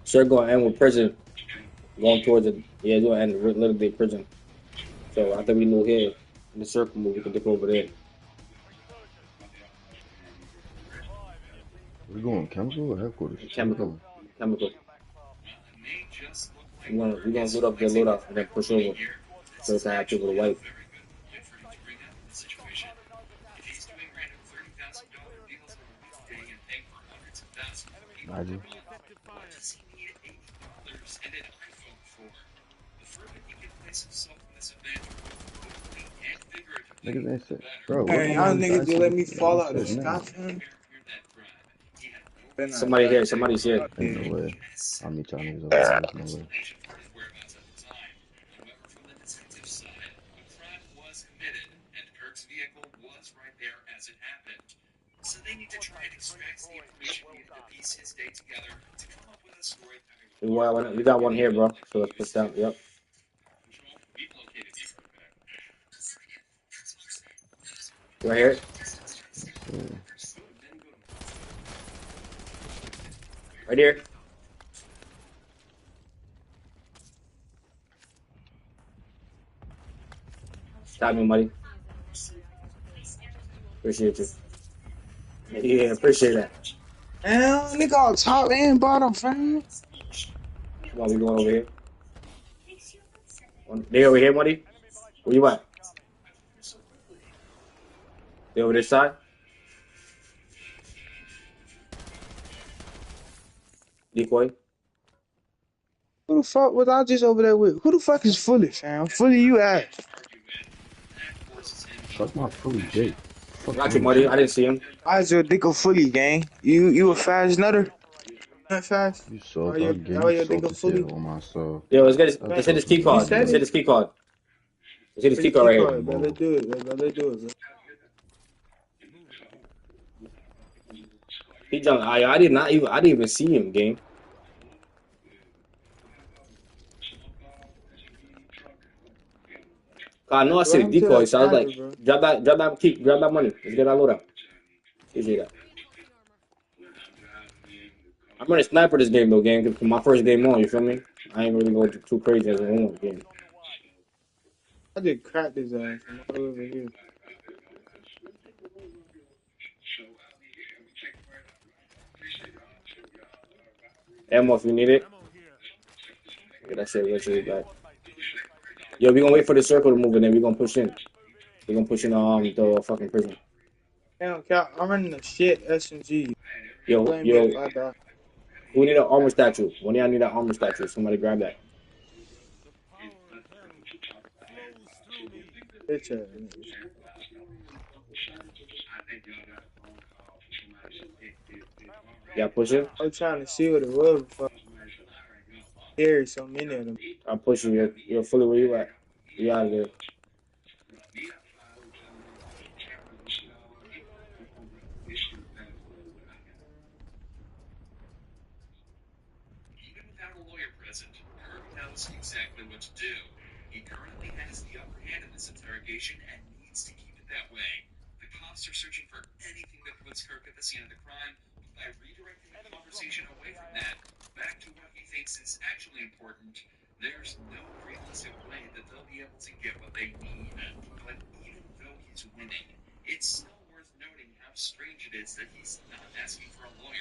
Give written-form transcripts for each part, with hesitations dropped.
Sir going to end with prison. Going towards it. Yeah, it's going to end literally prison. So after we move here, in the circle move, we can dip over there. We going chemical or headquarters? Chemical. Chemical. We're gonna load up the loadout and then push over. So it's have people to wipe. Imagine. Niggas ain't said, bro. What Hey, my y'all man niggas just actually let me fall ain't out the said sky, nothing. fam. Somebody here. Somebody's here. Ain't no way. I'll meet y'all niggas over there. There's no way. We got one here, bro. So let's push down. Yep. Right here. Yeah. Right here. Stop me, buddy. Appreciate you. Yeah, appreciate that. Damn, nigga all top and bottom, fam. Come on, we going over here. They over here, buddy. Where you at? They over this side. Decoy. Who the fuck was I just over there with? Who the fuck is Fully, fam? Fully, you at? Suck my fully dick. Fuck Got you, wrong with buddy. you? I didn't see him. Why is your dick a Fully, gang? You a fast nutter? Not fast? You Why soft. I'll your, give why you your dick a salty Fully? tail on my soul. Yo, let's get his, Stop let's hit his talking key to me, card. said Let's bro. hit it? his key card. Let's hit his Where's key the card key right here. card, bro? Let's do it, bro. Let's do it, bro. He jumped. I didn't even see him, game. I know I said Run to decoy, that so I was sniper, like, bro. drop that key, grab that money. Let's get that load up. Appreciate that. I'm running sniper this game though, game. Cause my first game on, you feel me? I ain't really going too crazy as a homework game. I just cracked his ass from all over here. Ammo if you need it. Get that shit eventually back. Yo, we gonna wait for the circle to move and then we gonna push in. We gonna push in the fucking prison. Damn, Cal, I'm running the shit SMG. Yo, Blame me yo, if I die. who need an armor statue? One of y'all need an armor statue. Somebody grab that. Bitch ass niggas. Yeah, push it. I was trying to see what it was before. There's so many of them. I'm pushing you. You're fully where you at. You out of there.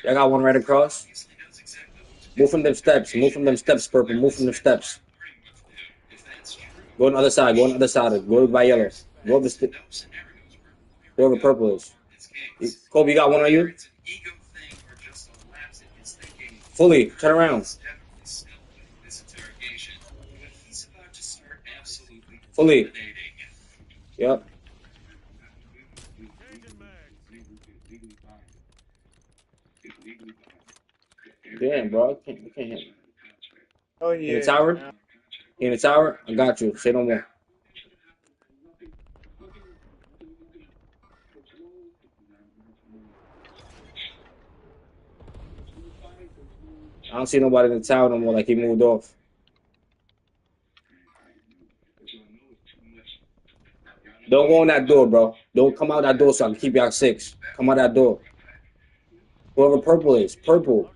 I got one right across. Move from them steps. Move from them steps, purple. Move from them steps. Go on the other side. Go on the other side. Go by yellow. Go over the go over purple is. Kobe, you got one on you? Fully. Turn around. Fully. Yep. Damn, bro. I can't hit him. Oh In the yeah. tower? In the tower? I got you. Say no more. I don't see nobody in the tower no more. Like he moved off. Don't go in that door, bro. Don't come out that door so I can keep you at 6. Come out that door. Whoever purple is. Purple.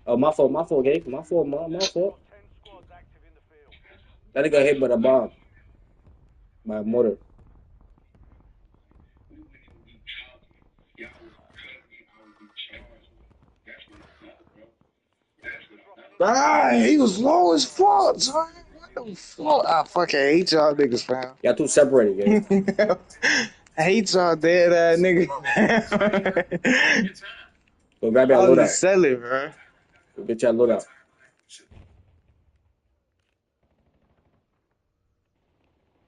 Oh, my fault, Gabe. My fault. That nigga got hit by the bomb. By a mortar. Ah, he was low as fuck, son. What the fuck? I fucking hate y'all niggas, fam. Y'all too separated, Gabe. I hate y'all dead ass niggas. Go grab I that was loadout. just selling, bro. Go get your loadout.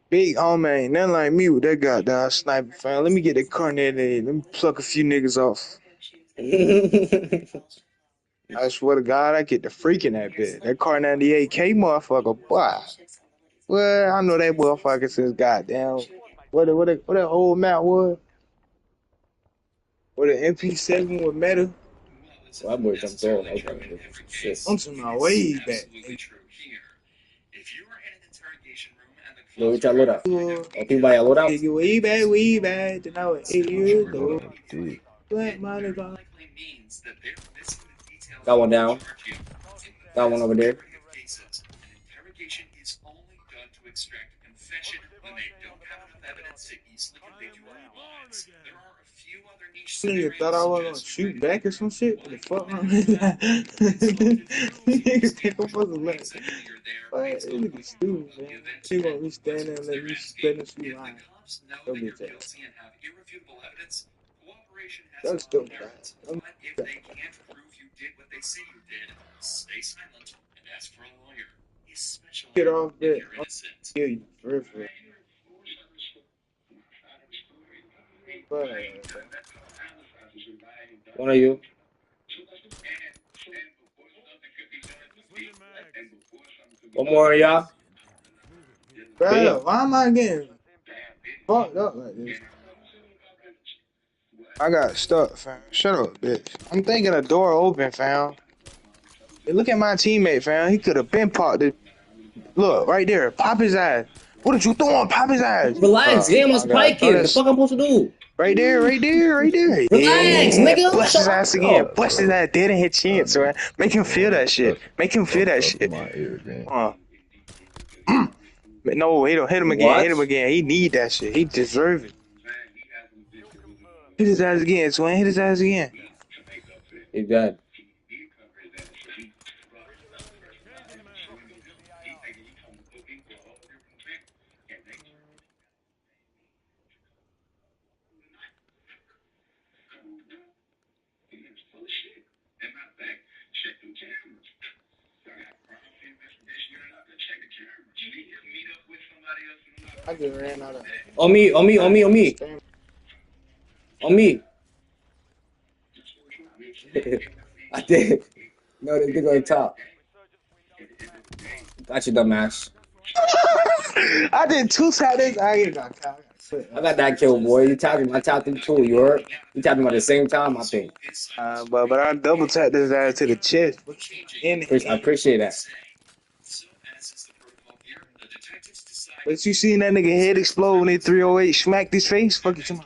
Big homie ain't nothing like me with that goddamn sniper, fam. Let me get the cornet in. Let me pluck a few niggas off. I swear to God, I get the freaking that bit. That Car 98K motherfucker, boy. Well, I know that motherfucker since goddamn. What that old map was? What the MP7 with metal? Well, that boy jumped off. Okay. Shit. I'm to my way back. Go get your loadout. Nigga. Oh, people buy your loadout? Nigga, way back. Then I was 8 I years forgot old. I did. Black money gone. Got one down. Got one over there. Nigga thought I was gonna shoot back or some shit. What the fuck? Nigga think I'm supposed to let. What? This nigga stupid, man. He want me stand there and let me spin and shoot line. Go bitch ass. That's stupid, man. I'm get off that. I'll kill you. For real. But, One of you. One more of y'all. bro, Bam. why am I getting fucked up like this? I got stuck, fam. Shut up, bitch. I'm thinking a door open, fam. Hey, look at my teammate, fam. He could have been popped it. Look, right there. Pop his ass. What did you doing? Pop his ass. Relax. Oh Game my was god. Throw spiking. The that. fuck I'm supposed to do? Right there, right there, right there. Relax, Yeah, nigga. bust Shut his ass again. up. God, Bust his bro. ass dead in his Y'all chin, so niggas make him feel going that shit. Make him feel that up in shit. my ear, gang. No, he don't hit him again. Hit What? him again. He need that shit. He deserve it. Hit his ass again, Twin. Hit his ass again. He dead. I just ran out of On me, on me, on me, on goddamn me. stamina. On me. I did. No, they dig on top. Got you, dumbass. I did two Saturdays. I ain't got caught. I got that kill, boy. You tapped him. I tapped him too. You heard? You tapped him at the same time, I think. But I double tapped his ass to the chest. In the I head. appreciate that. But you seen that nigga head explode when that 308 smacked his face? Fuck you, come on.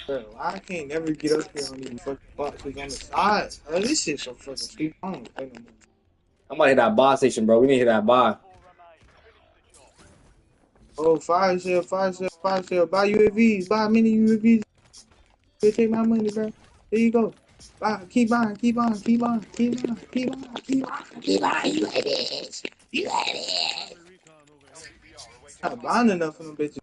Bro, I can't never get up here on these fucking boxes on the side. This shit so fucking stupid. I don't play no more. I'm gonna hit that bar station, bro. We need to hit that bar. Oh, fire sale, fire sale, fire sale. Buy UAVs, buy many UAVs. They take my money, bro. There you go. Buy, keep buying, keep on, keep on, keep on, keep on, keep on, keep on. UAVs, UAVs. Not buying enough of them bitches.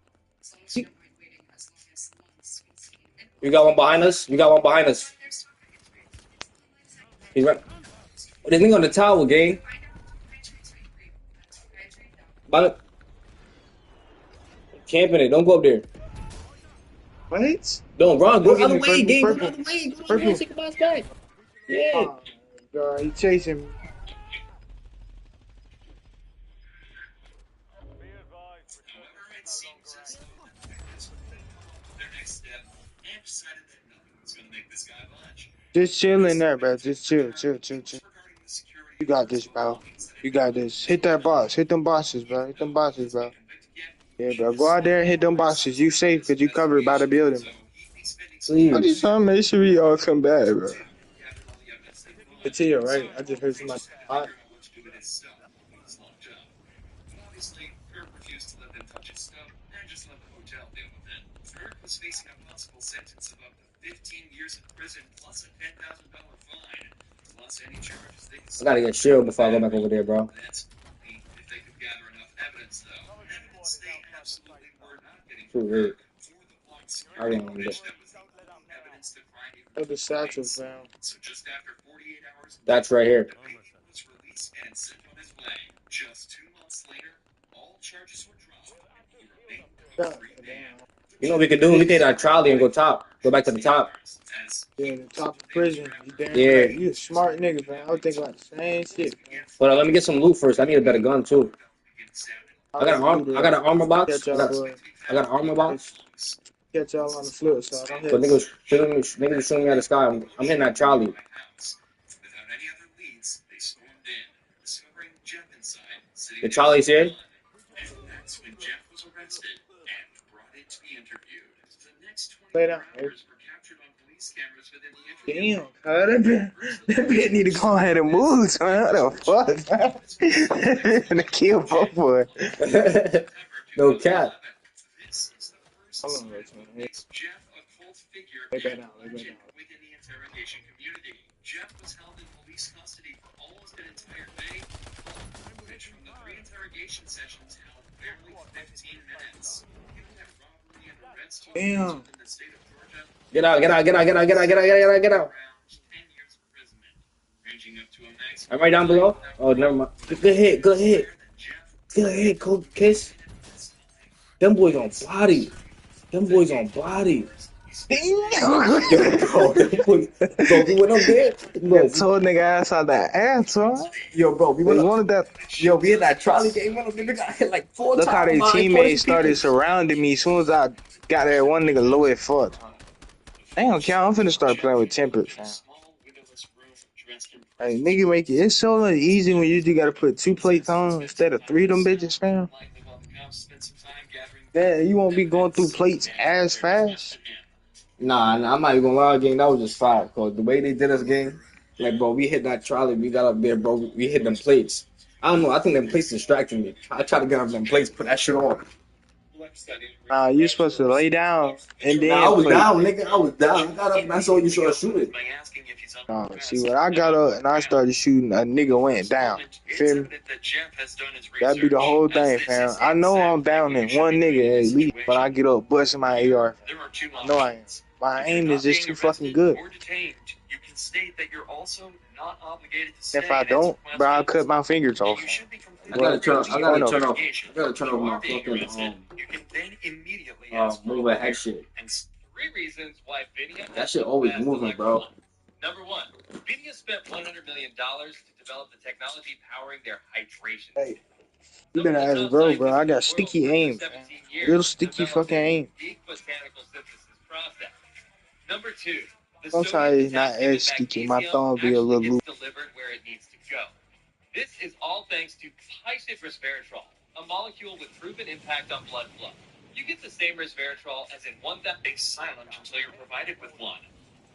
You got one behind us. You got one behind us. He's right. Oh, there's nigga on the tower, gang. But camping it. Don't go up there. What? Don't run. Go Don't the give other me way, purple, gang. Go the purple, other way. Go the other way. purple. Take a bounce back. Yeah. Oh, God, he chasing me. Just chill in there, bro. Just chill. You got this, bro. You got this. Hit that box. Hit them boxes, bro. Hit them boxes, bro. Yeah, bro. Go out there and hit them boxes. You safe because you covered by the building, bro. I just Please. trying to make sure y'all come back, bro. It's here, right? I just heard somebody. I gotta get shield before I go back over there, bro. Too weird. I don't know. Oh, the satchel, bro. That's right here. God, You know what we could do? We could take that trolley and go top. Go back to the top. yeah, the top of prison. You damn Yeah. right. You a smart nigga, man. I would think about the same shit, man. Hold on, let me get some loot first. I need a better gun too. I got an armor box. Catch y'all, boy. I got an armor box. Catch y'all on the flip side. I'm But hitting. niggas shooting me out of the sky. I'm hitting that trolley. The trolley's here. Lay down. Damn, that bitch need to go ahead and move, man. What the fuck, man? The kill both boy. No cap. Hold on, man. Lay back down. Damn. Get out. I'm right down below. Oh, never mind. Good hit. Go kiss. Them boys on body. Damn. Yo, bro, we went up there. Bro, Told nigga ass out that ass, huh? yo, bro, we They went up. wanted that. Yo, we in that trolley game. Went up there. Nigga got hit like 4 Look how times. their by teammates 40 started people. surrounding me as soon as I got there. One nigga low at fuck. Damn, Cal, I'm finna start playing with temper, fam. Hey, nigga, make it. It's so easy when you just gotta put 2 plates on instead of 3 of them bitches, fam. Yeah, you won't be going through plates as fast. Nah, I'm not even gonna lie, gang. That was just fire. Cause the way they did us, gang, like, bro, we hit that trolley. We got up there, bro. We hit them plates. I don't know. I think them plates distracted me. I tried to get up them plates, put that shit on. Nah, you supposed to lay down and then Nah, I was plate. down, nigga. I was down. I got up and I saw you start shooting. Nah, see, when I got up and I started shooting, a nigga went down. Feel me? That'd be the whole thing, fam. I know I'm down in one nigga at least when I get up busting my AR. I know I am. My aim is just too fucking good. If I don't, bro, I'll cut my fingers off. I gotta turn off my fucking move ahead shit. That shit always moving, bro. Number one, Nvidia spent $100 million to develop the technology powering their hydration. Hey, you better ask bro, I got sticky aim, fam. Real sticky fucking aim. Number two, sometimes it's not as sticky. My thumb be a little loose. Delivered where it needs to go. This is all thanks to Picid resveratrol, a molecule with proven impact on blood flow. You get the same resveratrol as in one that makes silent until you're provided with one.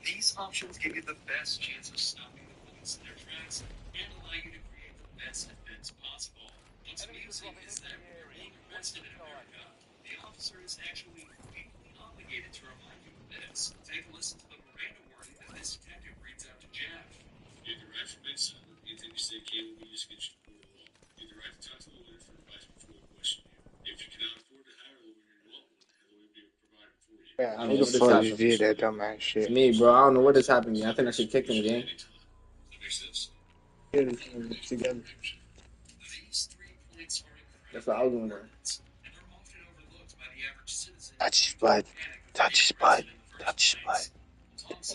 These options give you the best chance of stopping the police in their tracks and allow you to create the best defense possible. What's amusing is that when you're being arrested in America, the officer is actually legally obligated to remind you of this. Take a listen to the Miranda warning that this detective reads out to Jeff. You have the right to remain silent. Anything you say can be used against you in court of law. You have the right to talk to the lawyer for advice before they question you. If you cannot afford to hire a lawyer, you want one. A lawyer will be provided for you. Yeah, I don't who know the what this fuck happened. just did that dumbass shit? It's me, bro. I don't know what is happening. I think I should kick him again. Get it together. That's what I was doing. Touch his butt. Touch his butt. Touch his butt.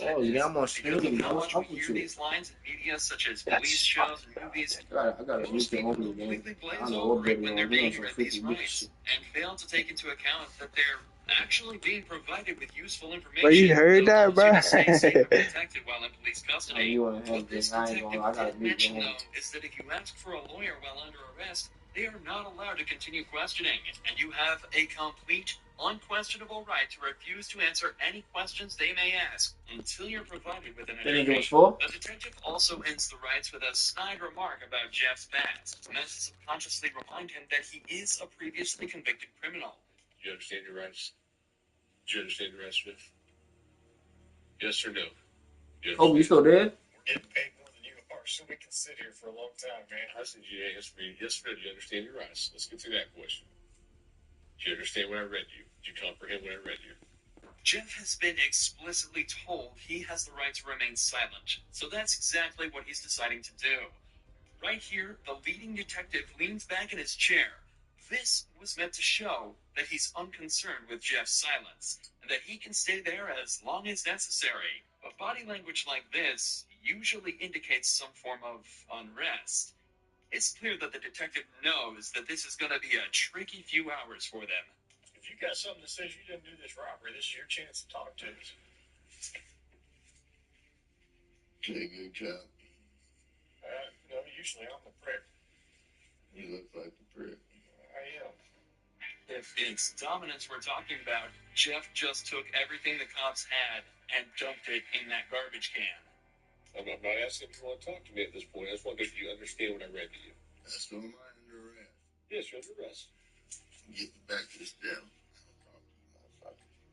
Oh, yeah, I'm on stream. What's up with you? These lines in media such as police shows and movies. I gotta use the opening game. I don't know what video when they're I'm being doing. given these rights and fail to take into account that they're Actually being provided with useful But you information heard that that, allows you bro? to stay safe and protected while in police Oh, custody. you want to What have this this? I ain't detective gonna. I gotta did beat mention, you. though, is that if you ask for a lawyer while under arrest, they are not allowed to continue questioning, and you have a complete, unquestionable right to refuse to answer any questions they may ask until you're provided with an Think it attorney. was for? The detective also ends the rights with a snide remark about Jeff's past, meant to subconsciously remind him that he is a previously convicted criminal. Do you understand your rights? Do you understand your rights, Smith? Yes or no? Oh, you still there? Getting paid more than you are, so we can sit here for a long time, man. I said you answer me yes or no. Do you understand your rights? Let's get through that question. Do you understand what I read you? Do you comprehend what I read you? Jeff has been explicitly told he has the right to remain silent, so that's exactly what he's deciding to do. Right here, the leading detective leans back in his chair. This was meant to show that he's unconcerned with Jeff's silence, and that he can stay there as long as necessary. But body language like this usually indicates some form of unrest. It's clear that the detective knows that this is going to be a tricky few hours for them. If you got something that says you didn't do this robbery, this is your chance to talk to us. Did a good job. No, usually I'm the prick. You look like the prick. I am. If it's dominance we're talking about, Jeff just took everything the cops had and dumped it in that garbage can. I'm not asking if you want to talk to me at this point. I just want to make you understand what I read to you. That's no mind under arrest. Yes, you're under arrest. Get back to this down.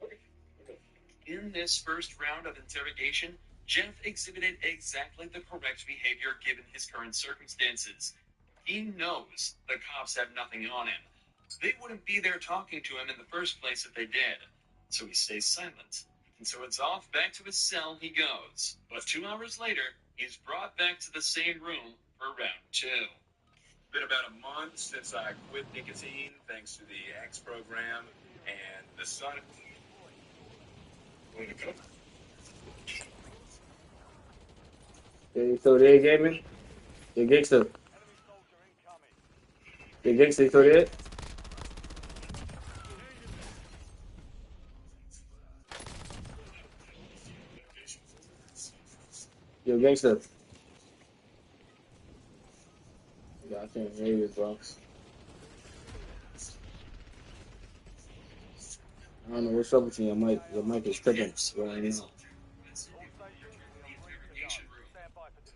Okay. In this first round of interrogation, Jeff exhibited exactly the correct behavior given his current circumstances. He knows the cops have nothing on him. They wouldn't be there talking to him in the first place if they did. So he stays silent. And so it's off back to his cell he goes. But 2 hours later, he's brought back to the same room for round 2. Been about a month since I quit nicotine thanks to the X program and the sun. Want to go? You still there, gaming? The gangster. The gangster still there? Yo, gangster. Yeah, I can't hear you, bro. I don't know what's up with you. Your mic is tripping right now.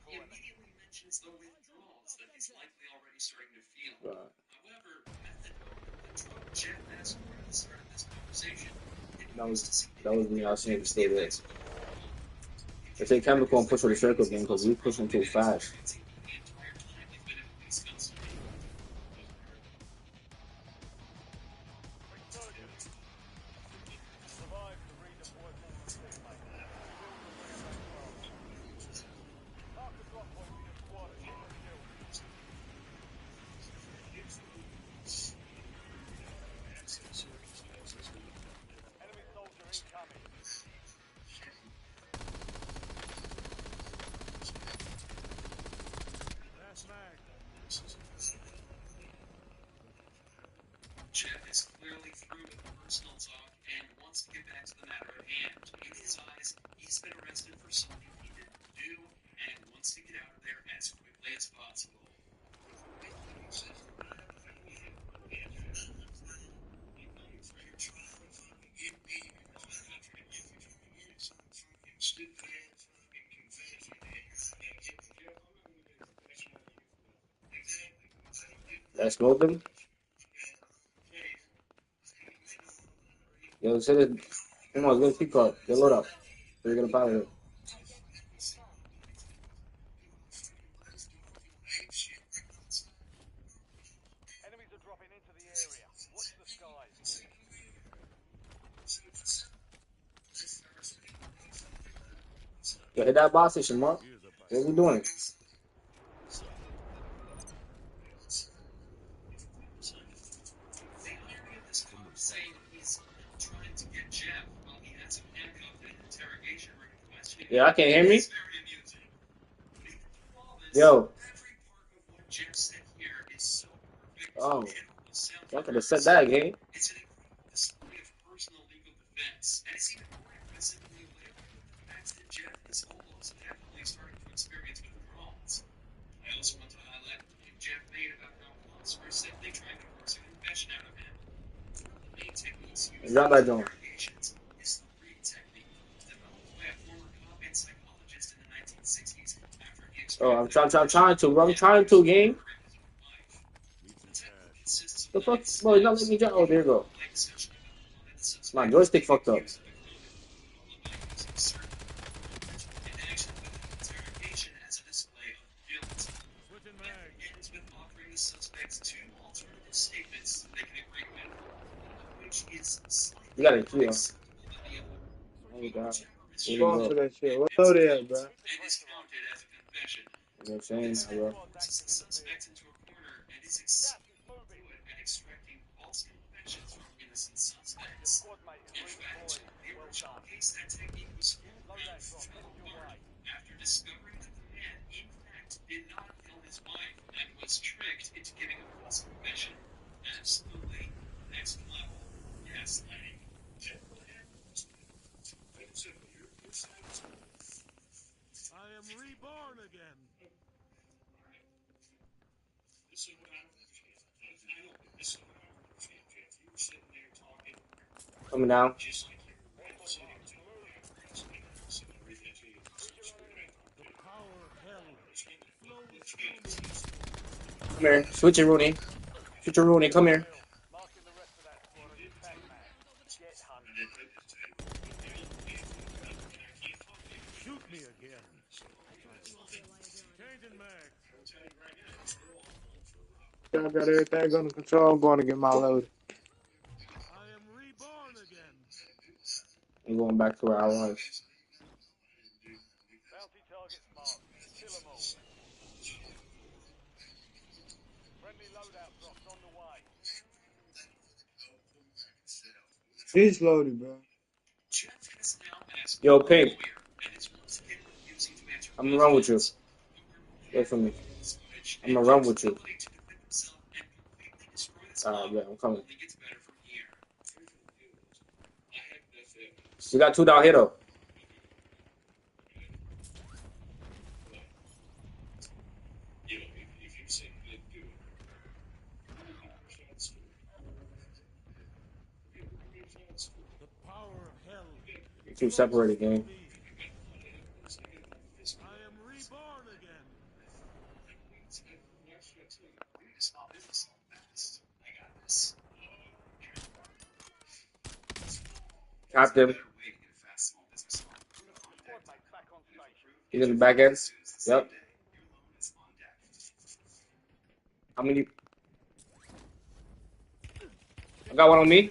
He immediately mentions the withdrawals that he's likely already starting to feel. Right. However, methadone, the drug Jeff asked for at the start of this conversation, That was me. I seen it stay there. They say chemical and push with the circle game because we pushing too fast. Jeff is clearly through with the personal talk and wants to get back to the matter at hand. In his eyes, he's been arrested for something he didn't do and wants to get out of there as quickly as possible. Let's go, them. Yo, say it. Come on, let's get a card. Get load up. We're gonna power here. Enemies are dropping into the area. Watch the skies. Yo, hit that boss station, Mark. What we doing? Yeah, I can't hear me. Yo. Oh. I could have said that again. Drop that joint. Oh, I'm trying to, bro. I'm trying to, game. The fuck? Bro, he's not letting me drop. Oh, there you go. My joystick fucked up. Switching mag. You gotta kill. Oh, God. Here you Going go. for that shit. What load they at, bro? Keep the pressure on. You know what I'm saying, bro? Contact with the vehicle. Gas is moving. Your squad mate is redeploying. Well done. Loadout drop headed your way. I am reborn again. Coming down. Hostile marked. Moving. Regenerating. The power of hell flows through me. Come here. Switch it, Rooney. Switch it, Rooney. Come here. Bill, marking the rest of that squad as attack man. Get hunting. Shoot me again. Changing mag. Y'all got everything under control. I'm going to get my load. I am reborn again. I'm going back to where I was. Bounty targets marked. Kill them all. Friendly loadout drops on the way. It's loaded, bro. Yo, Pink. I'm gonna run with you. Wait for me. I'm gonna run with you. Yeah, I'm coming. We got 2 down here though. The power of hell. You two separated, gang. I am reborn again. Capped him. Squad mate back on station. He's in the back end. Yep. How many? I got one on me.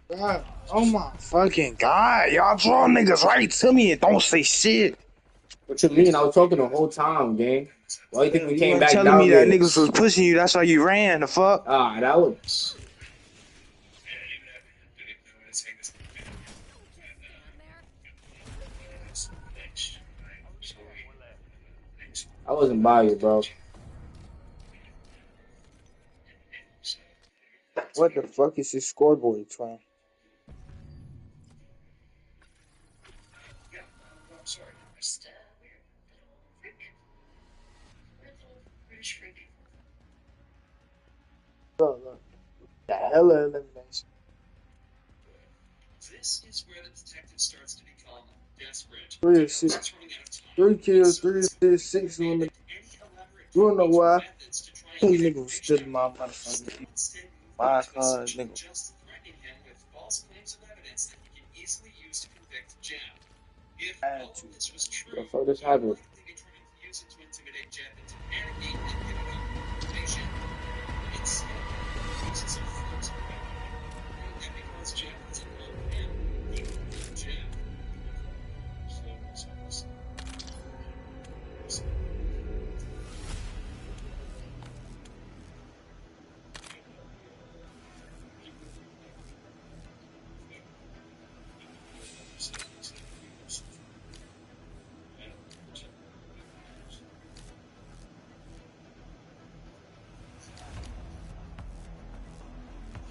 God, oh my fucking God. Y'all draw niggas right to me and don't say shit. What you mean? I was talking the whole time, gang. Why you think we You came weren't back telling down me that there? niggas was pushing you. That's why you ran. The fuck? That was. I wasn't by you, bro. What the fuck is this scoreboard from? Look. The hell of elimination. Three or six. 3 kills, 3 assists, 6 eliminations. You don't know why? These niggas stood in my motherfucking my card, nigga. Attitude. What the fuck just happened?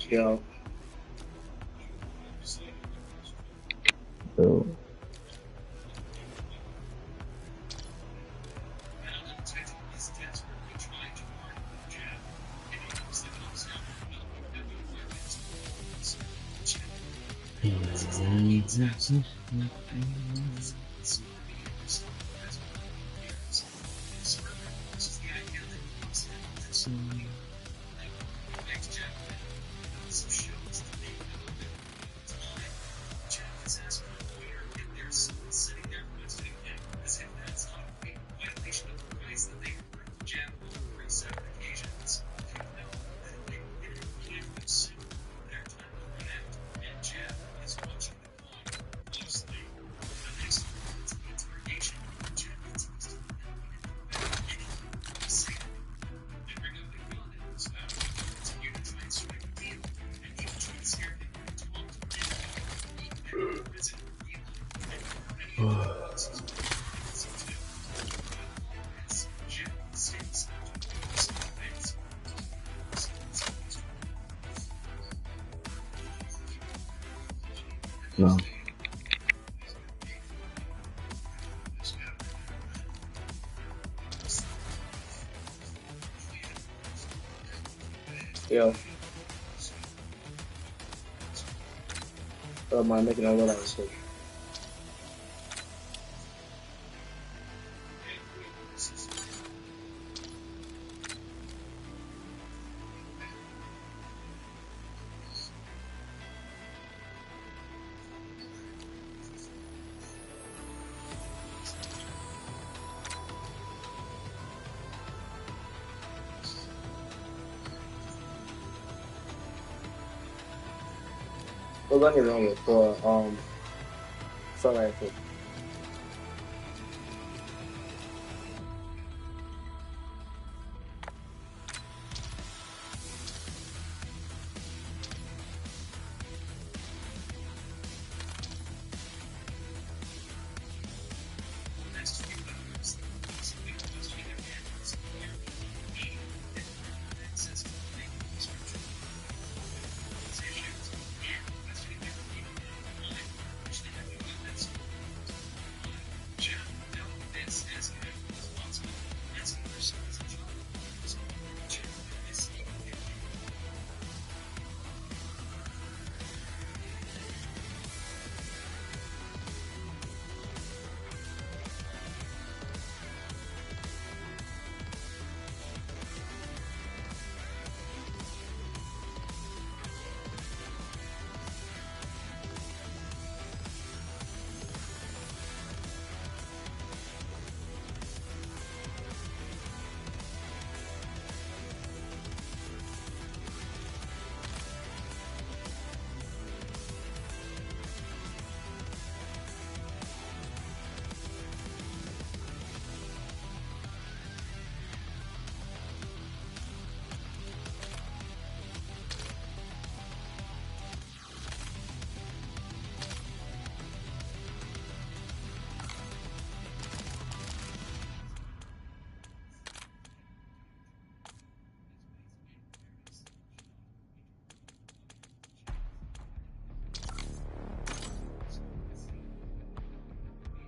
Yo. So, no. Yo, don't mind making a little mistake. What gun you wrong with for front rifle?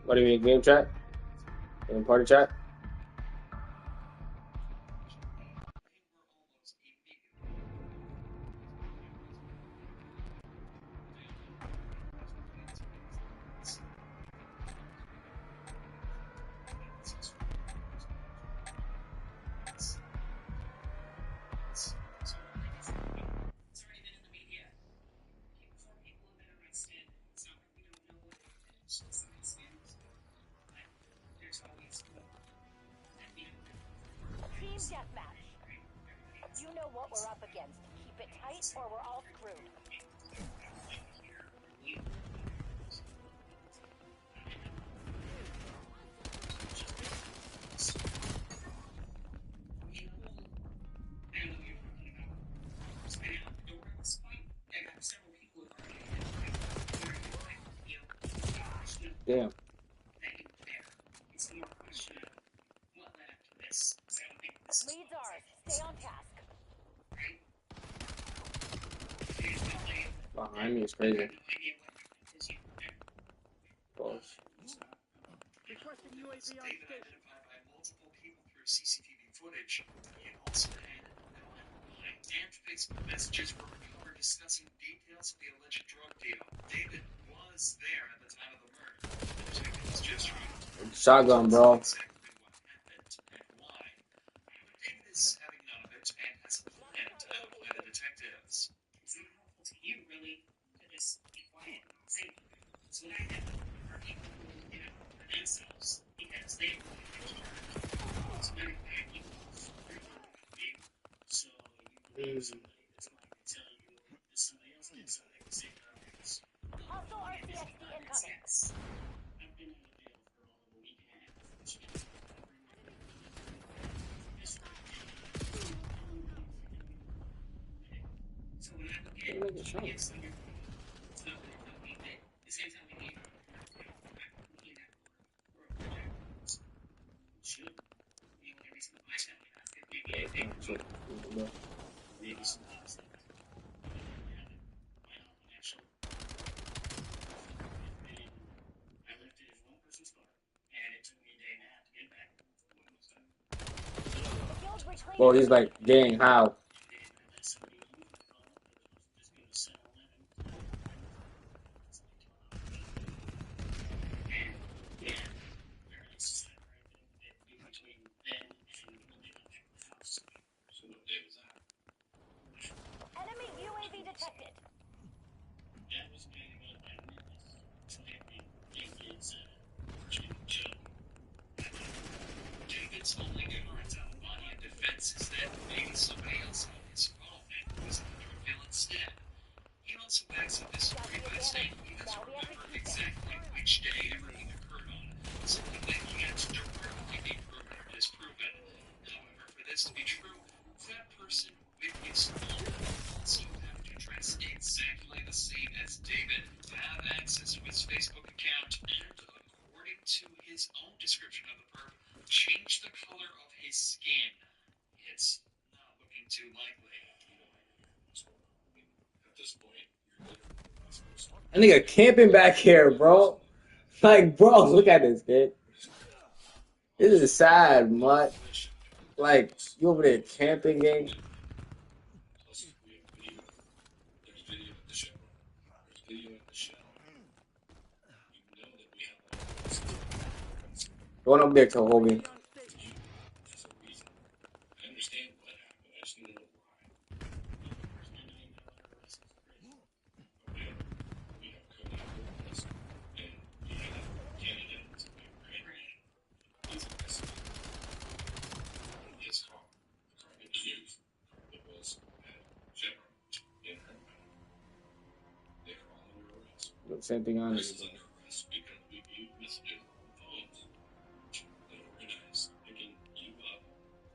What do you mean, game chat? In party chat? Team deathmatch. You know what we're up against. Keep it tight or we're all screwed. Damn. Lead's ours. Stay on task. Behind me is crazy. Requesting UAV on David station. identified by multiple people through CCTV footage. He also had gone online, and Facebook messages were recovered discussing details of the alleged drug deal. David was there at the time of the murder. The detective was just trying to Shotgun, bro. exactly what happened and why. But David is having none of it and has a plan to outplay the detectives. It's not helpful to you, really, to just be quiet and say nothing. So what I have are people who, for themselves, because they don't want to get hurt. So matter of fact, you so you believe somebody that's going to tell you that somebody else did something to save their lives. Hostile RCXD incoming. Yes. I've been in the jail for all of a week and a half. This right So when I look at it, yes, when you're it's not going to tell me that the same time we leave out of I'm looking at or a project. Should. The only reason why I sound like that is maybe I think maybe some things that happen. Why not? Actually, I left it in one person's car, and it took me a day and a half to get back. When was that? Shield reclaimed. Bro, he's like, dang, how? Enemy UAV detected. David's only ignorance out of body and defense is that maybe somebody else on his phone and was in the drug deal instead. He also backs up his story by saying he doesn't remember exactly which day everything occurred on, something that can't directly be proven or disproven. However, for this to be true, that person with his phone also have to dress exactly the same as David, have access to his Facebook account, and according to his own description of the perp, change the color of his skin. It's not looking too likely. At this point, That nigga camping back here, bro. Like, bro, look at this, kid. This is sad, mutt. Like, you over there camping, gang? Going up there, Kohobi. Same thing on this.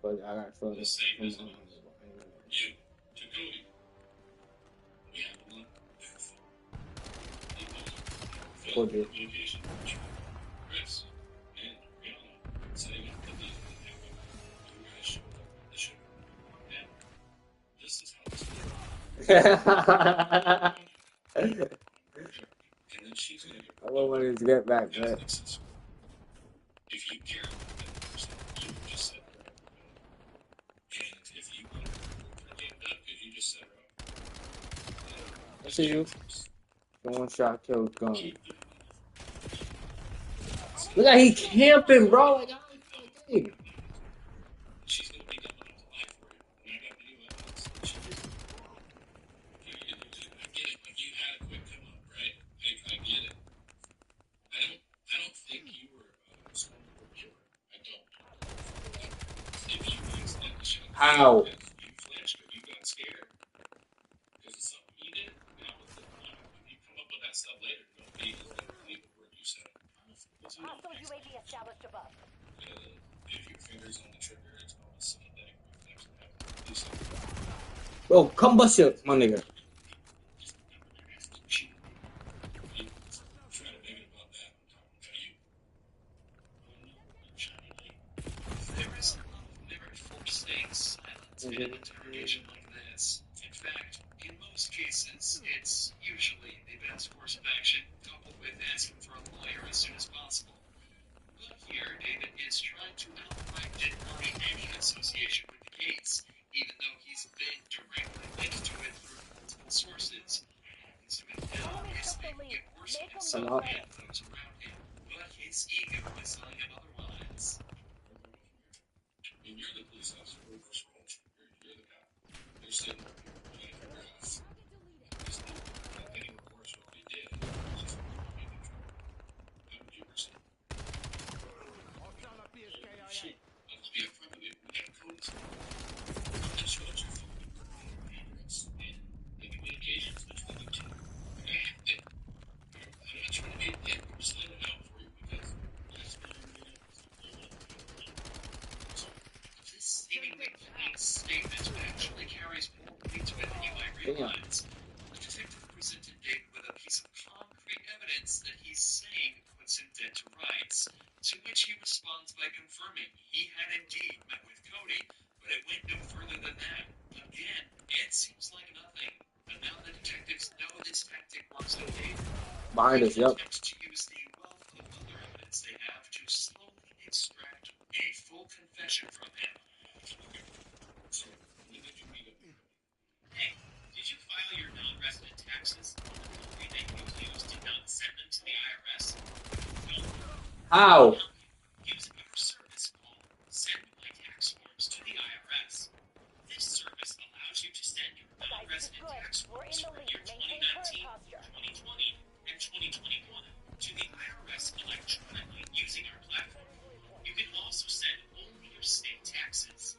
But I got feel this. I want one of these to get back, man. if you care about that person, you would just set her up. And if you want to get up, if you just set her up. I see you. The one shot kill gun. Look at he camping, bro. Like, hey. She's gonna be dumping up the light for you. And I got video evidence. I get it. Like you had a quick come up, right? I get it. I don't think you were someone who were killer. I don't. If you accidentally shot How? you flinched or you got scared because of something you did, now you come up with that stuff later. Don't believe the word you said. Hostile UAV established above. If your finger's on the trigger, it's called a sympathetic reflex. Do something. Bro, come bust your my nigga. Try to make it about that. I'm talking about you. There is never forced staying silent in an interrogation like this. In fact, in most cases, it's usually the best course of action, coupled with asking for a lawyer as soon as his ego is telling him otherwise. And you're the police officer. First of all, you're the cop. You're sitting there trying to figure out this any reports you already did. It's just being in trouble. How would you proceed? Shit. Let's be upfront with you. We got codes. That shows your phone records and the communications between you two. I'm not trying to be a dick. I'm just laying it out for you because that's not everybody knows. So this seemingly plain statement actually carries more weight to it than you might realize. The detective presented Dave with a piece of concrete evidence that he's saying puts him dead to rights, to which he responds by confirming he had indeed met with Cody, but it went no further than that. Again, it seems like nothing, but now the detectives know this tactic works on Dave. Behind us, yep. Attempt to use the wealth of other evidence they have to slowly extract a full confession from him. So, when did you meet him? Hey, did you file your non-resident taxes on the company that you used to not send them to the IRS? How? Use our service called Send My Tax Forms to the IRS. This service allows you to send your non-resident tax forms for year 2019, 2020, and 2021 to the IRS electronically using our platform. You can also send only your state taxes.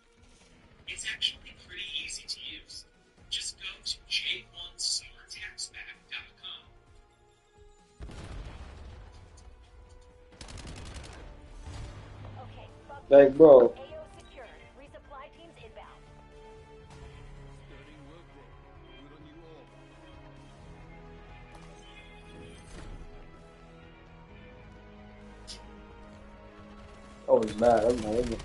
It's actually pretty easy to use. Just go to j1smarttaxback.com. Okay, bug Like, bro. AO secured. Resupply teams inbound. Oh, he's mad. That's my nigga.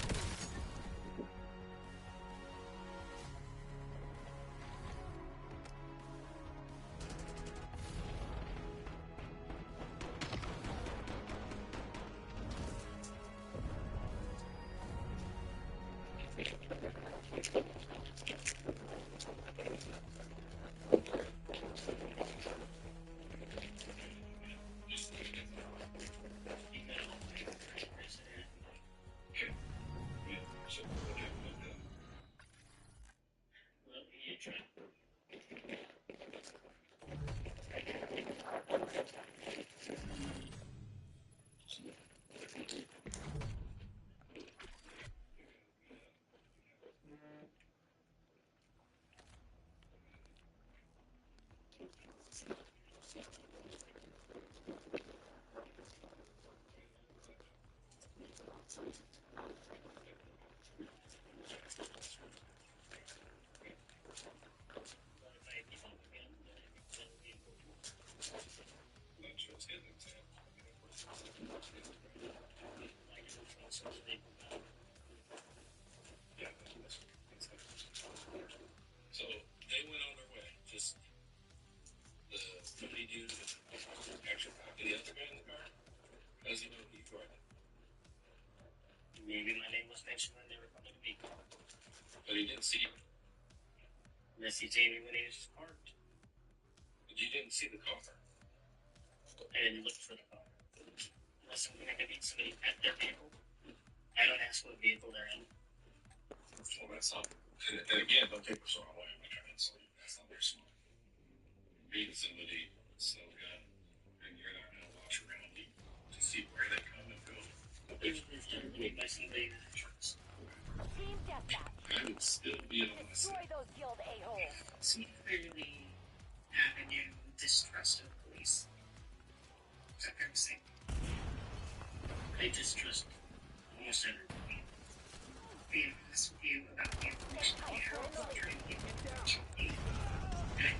So they went on their way. Just the funny dude actually talked to the other guy in the car. How does he know he tried it? Maybe my name was mentioned when they were coming to me. But he didn't see you. Unless he told me when he was parked. But you didn't see the car. I didn't look for the car. Unless I'm going to meet somebody at their vehicle. I don't ask what vehicle they're in. Well, that's not. And again, don't take this the wrong way. I'm not trying to insult you. That's not very smart. Being somebody so good, and you're not going to watch around you to see where they come and go. Even if they're made by somebody that I trust. Team deathmatch. I would still be honest. Destroy those guild a-holes. So you clearly have a new distrust of police. Is that fair to say? I distrust almost everybody. Being honest with you about the information that you have, I'm trying to get to you. And I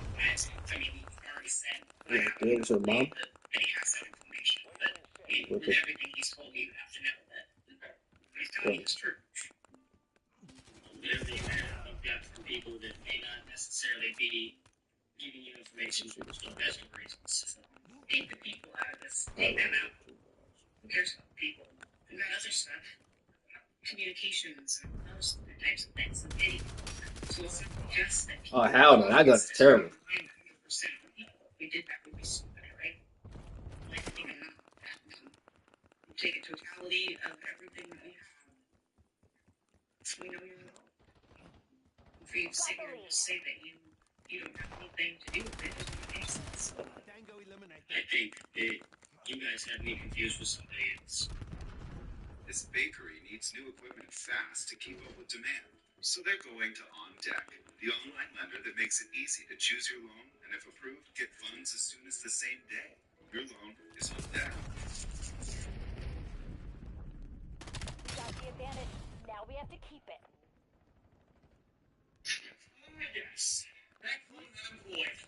mean, you've already said Yeah, give it to the mom. that he has that information, but with everything he's told you, you have to know that he's telling you is true. Whatever you have got from people that may not necessarily be giving you information for investment reasons. So take the people out of this. Take them out. Who cares about people? We got other stuff. Communications and those types of things. And any. So it's not just that people. Oh, hell no. That gun's terrible. 100%. We did that really stupid, right? Like, even not that dumb. totality of everything that we have, we know you're wrong. For you to sit here and just say that you don't have anything to do with it doesn't make sense. Tango eliminated. I think that you guys had me confused with somebody else. This bakery needs new equipment fast to keep up with demand. So they're going to On Deck, the online lender that makes it easy to choose your loan and, if approved, get funds as soon as the same day. Your loan is on deck. We got the advantage. Now we have to keep it. Yes. That unemployed.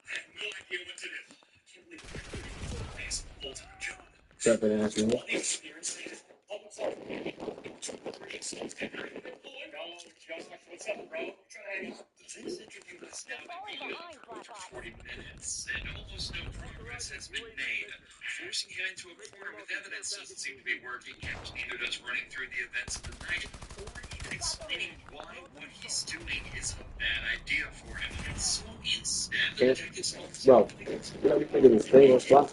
I have no idea what to do. I can't believe it's a full-time job. Separate ass man. All the experience they have. Public health. Josh, what's up, bro? This interview has now Falling been behind, Black for Ops. 40 minutes, and almost no progress has been made. Forcing him into a corner with evidence doesn't seem to be working, and neither does running through the events of the night, or even explaining why what he's doing is a bad idea for him. And so instead, the detectives Bro, look at this thing. What's up?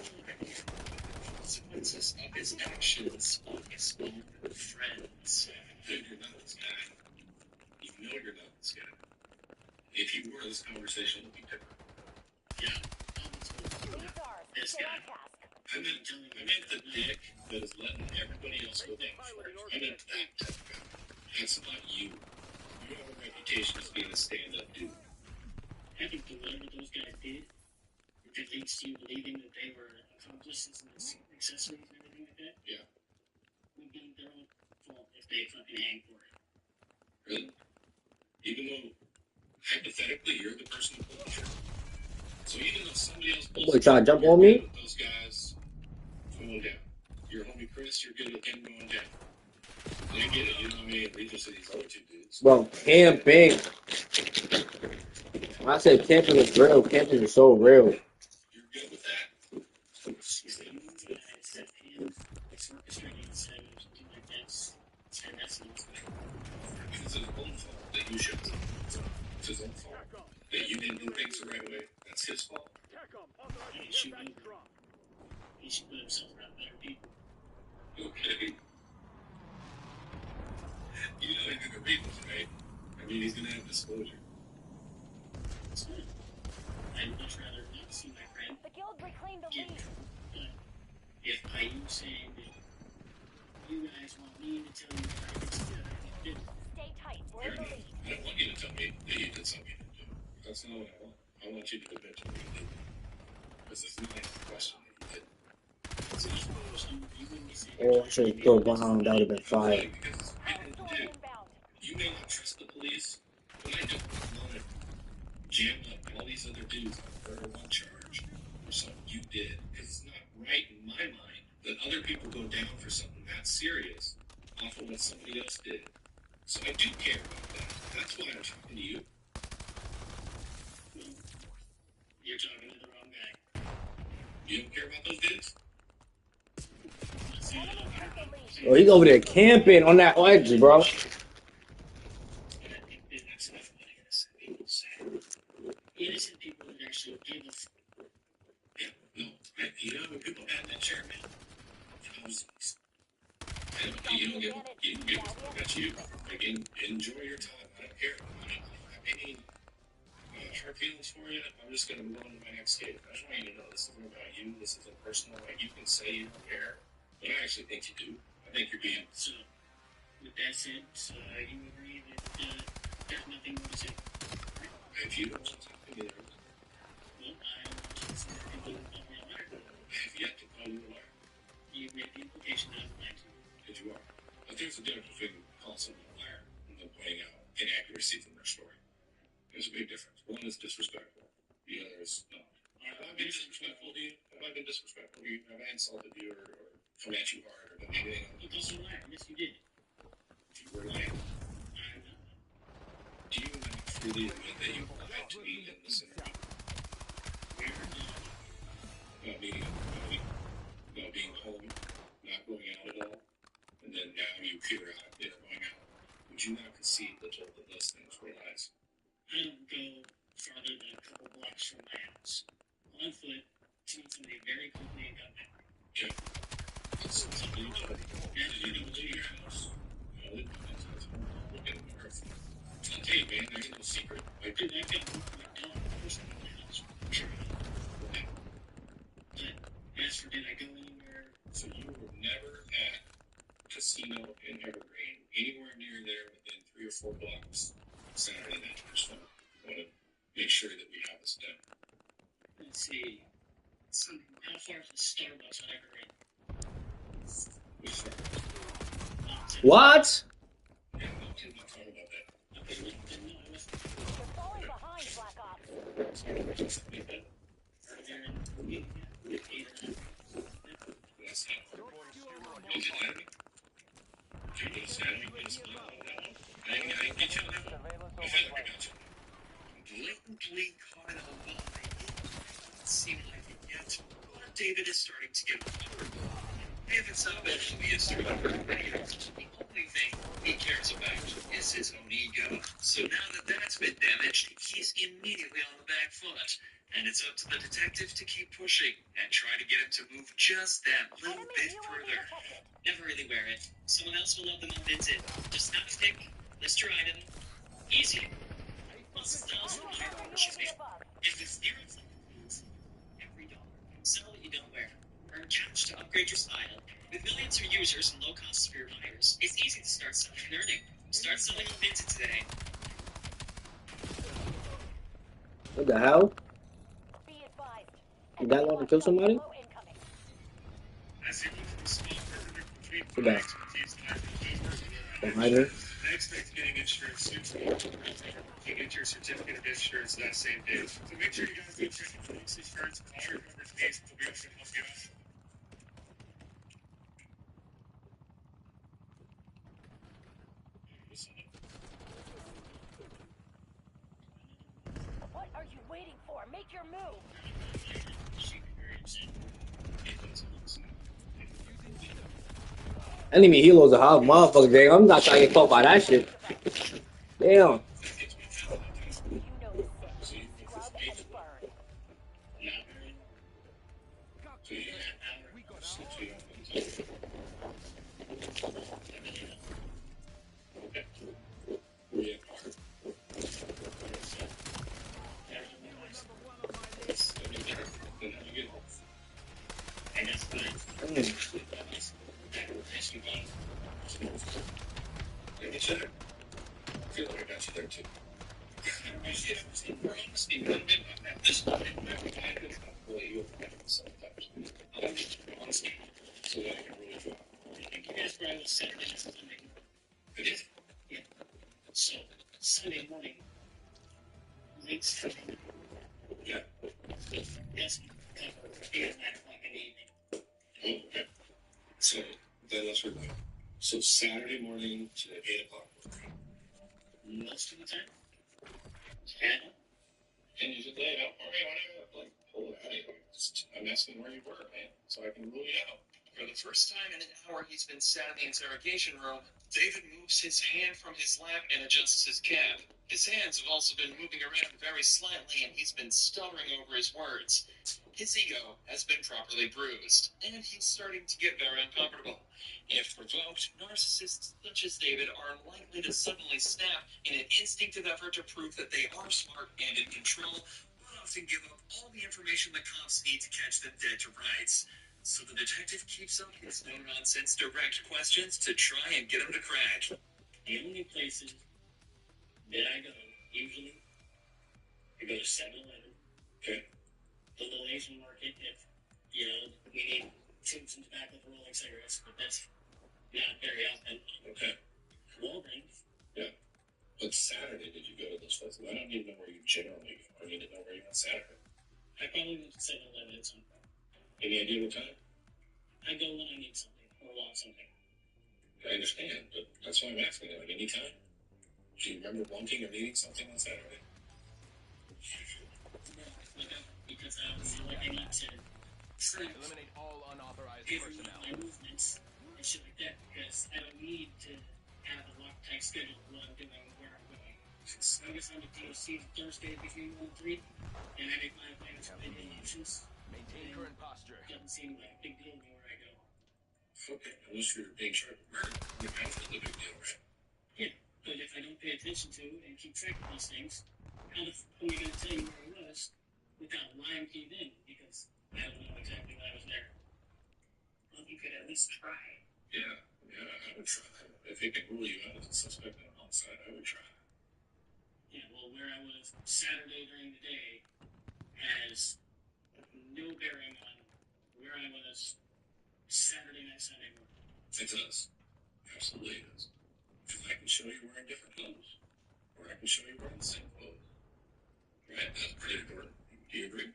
consequences of his actions on his own friends. You're not this guy. You know you're not this guy. If you were, this conversation would be different. Yeah. Leads ours. This Stay guy. on task. I meant the dick that is letting everybody else go down first. I meant that type of guy. That's not you. You have a reputation as being a stand-up dude. Having to learn what those guys did, that leads to you believing that they were accomplices and accessories and everything like that? Yeah. Would be their own fault if they fucking hang for it. Really? Even though, hypothetically, you're the person who pulled the trigger. So even though somebody else pulls Boy, trying to jump on me? those guys going down. Your homie Chris, you're good with him going down. And I get it, you know what I mean? Leave this to these other two dudes. Bro, camping. I said camping is real. Camping is so real. You're good with that? Is the move that instead of him, it's orchestrating instead of something like this, and that's not control. It's his own fault that you showed up. It's his own fault that you didn't do things the right way. That's his fault. He should put himself around better people. Okay. You know he's gonna read this, right? I mean, he's gonna have disclosure. It's fine. I'd much rather not see my friend The guild reclaimed the get lead. but if by you saying that you guys want me to tell you that I did something that I didn't do, Stay tight. We're in the lead. I don't want you to tell me that you did something you didn't do. That's not what I want. I want you to admit to what you did. Because it's not a question that you did. So you wouldn't be saying Oh, I should go behind. That would have been fire. because it's the right thing to Hostile do. inbound. You may not trust the police, but I don't want to jam up all these other dudes on a 401 charge for something you did. Because it's not right in my mind that other people go down for something that serious off of what somebody else did. So I do care about that. That's why I'm talking to you. Well, you're talking to the wrong guy. You don't care about those dudes? I'm not saying I don't care about them. Oh, he's over there camping on that edge, bro. And I think that that's enough what innocent people say. Innocent people that actually give a yeah, no. You know when people had that chair, man? Thousands. And you don't give a fuck about you. Again, enjoy your time. I don't care. I don't have any hard feelings for you. I'm just going to move on to my next state. I just want you to know this isn't about you. This isn't personal. Like, you can say you don't care, but I actually think you do. I think you're being. So, with that said, you agree that there's nothing more to say? If you don't want to talk to me, well, I don't want to listen to people who call me a liar. I have yet to call you a liar. You made the implication that I'm lying to you. Because you are. But there's a difference between calling someone a liar and them pointing out inaccuracies in their story. There's a big difference. One is disrespectful. The other is not. Have I been disrespectful to you? Have I been disrespectful to you? Have I insulted you or come at you hard or done anything else? You called me a liar. Yes, you did. You were lying. I'm not. Do you not freely admit that you lied to me in this interview? Where about meeting up with Cody, about being home, not going out at all, and then now you periodically are going out. Would you not concede that both of those things were lies? I don't go farther than a couple blocks from my house. On foot, to meet somebody very quickly and come back. Okay. That's something you told me. Dude, that guy looked like dog. Of course I know the house. Sure. But as for did I go anywhere? So you were never at casino in Evergreen, anywhere near there within 3 or 4 blocks Saturday night first one. I want to make sure that we have this done. Let's see. So, how far is the Starbucks on Evergreen? What? Yeah, no, I'm not talking about that. Okay, well, then no, I wasn't. You're falling behind, Black Ops. Sorry, I just made that. Are there in 8 or 9? That's not you did that. You did Saturday, you just blew on that one. I didn't get you on that one. I feel like I got you. Blatantly caught in a lie. It doesn't seem like it yet, but David is starting to get comfortable. If it's not eventually is starting to the only thing he cares about is his own ego. So now that that's been damaged, he's immediately on the back foot. And it's up to the detective to keep pushing and try to get him to move just that little bit further. Never really wear it. Someone else will love them unvented. Just snap a pic, list your item. Easy. Plus, it's also if it's zero seconds, every dollar. Sell what you don't wear. Earn cash to upgrade your style. With millions of users and low costs for your buyers, it's easy to start selling and earning. Start selling on Vinted today. What the hell? Be advised. You that long to kill somebody? Incoming. As you move from small further between What the? expertise and active Behind her? I expect getting insurance soon. You get your certificate of insurance that same day. So make sure you guys go check your police insurance. Call your coverage needs. We'll be able to help you out. What are you waiting for? Make your move. Enemy helos a hot motherfucker, gang. I'm not trying to get caught by that shit. Damn. You know the sin. Scrub and burn. I feel like I got you there too. So that I can really draw. I think you guys probably will Saturday and Sunday. It is. Yeah. So, Sunday morning, late Sunday, Yeah. yes, 8 or 9 o'clock in the evening. Oh, okay. So then let's review. So Saturday morning to 8 o'clock. Most of the time. Yeah. And you just lay it out for me whenever, like, pull it out of you. I'm asking where you were, man, so I can rule you out. For the first time in an hour he's been sat in the interrogation room, David moves his hand from his lap and adjusts his cap. His hands have also been moving around very slightly and he's been stuttering over his words. His ego has been properly bruised, and he's starting to get very uncomfortable. If provoked, narcissists such as David are likely to suddenly snap in an instinctive effort to prove that they are smart and in control, but often give up all the information the cops need to catch them dead to rights. So the detective keeps up his no-nonsense direct questions to try and get him to crack. The only places that I go, usually, I go to 7-Eleven. Okay. The little Asian market, if, you know, we need tubes and tobacco for rolling cigarettes, but that's not very often. Okay. Walgreens. Yeah. But Saturday, did you go to those places? I don't even know where you generally go. I need to know where you went Saturday. I probably went to 7-Eleven at some point. Any idea what time? I go when I need something or want something. I understand, but that's why I'm asking. Like, any time? Do you remember wanting or needing something on Saturday? Because I feel like I need to Eliminate all unauthorized personnel. my movements and shit like that because I don't need to have a locked tight schedule of what I'm doing and where I'm going. So I guess I'm at DOC Thursday between 1 and 3, and I make my plans for the options. Maintain current posture. Doesn't seem like a big deal to me where I go. Okay, unless you're being charged with murder, that's a big deal, right? Yeah, But if I don't pay attention to and keep track of these things, how the fuck am I going to tell you where I was without lying to you then? Because I don't know exactly why I was there. Well, you could at least try. Yeah, I would try. If they can rule you out as a suspect on homicide, I would try. Yeah, well, where I was Saturday during the day has no bearing on where I was Saturday night, Sunday morning. It does. Absolutely it does. Because I can show you wearing different clothes. Or I can show you wearing the same clothes. Right? That's pretty important. Do you agree?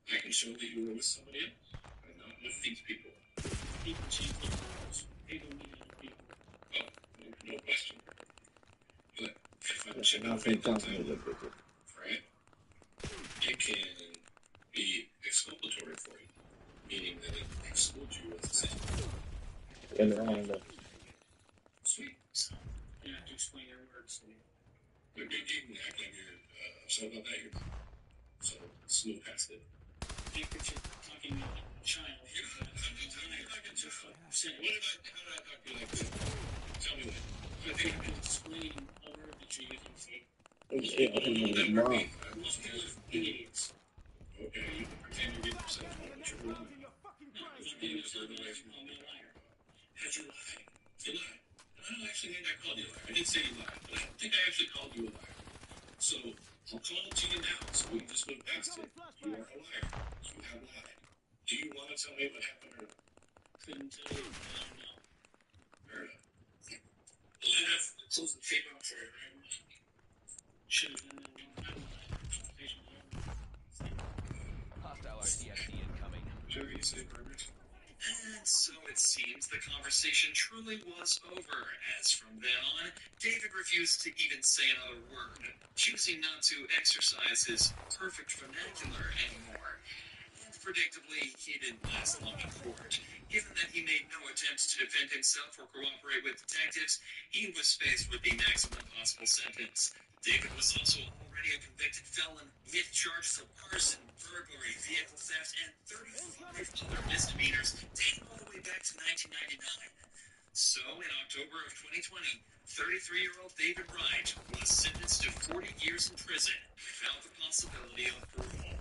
I can show that you were with somebody else, and not with these people. People change their clothes. People meet other people. Oh, no question. But if I'm checking out right, it can be exculpatory for you, meaning that it excludes you as a sample. In the hand. Sweet. So, you have to explain your words to me. But you can act like you're upset about that. You're not. So, smooth past it. I think you're talking like a child. You're not. I'm not just upset. How did I talk to you like this? Tell me what. I think I can explain a word that you're using, see? Most people are idiots. Okay, you can pretend you're getting upset about what you're wrong. No, I'm not getting upset away from calling me a liar. How'd you lie? You lied. I don't actually think I called you a liar. I did say you lied, but I don't think I actually called you a liar. So, I'll call it to you now, so we can just move past it. You are a liar. You have lied. Do you want to tell me what happened or not? Couldn't tell you, but I don't know. Fair enough. Well, then I've closed the tape out for you, right? Should have done that a long time ago. Conversation was over. Hostile RCXD incoming. Whatever you say, Burgers. And so it seems the conversation truly was over, as from then on, David refused to even say another word, choosing not to exercise his perfect vernacular anymore. And predictably, he didn't last long in court. Given that he made no attempts to defend himself or cooperate with detectives, he was faced with the maximum possible sentence. David was also already a convicted felon with charges of arson, burglary, vehicle theft, and 35 other misdemeanors dating all the way back to 1999. So, in October of 2020, 33-year-old David Wright was sentenced to 40 years in prison without the possibility of parole.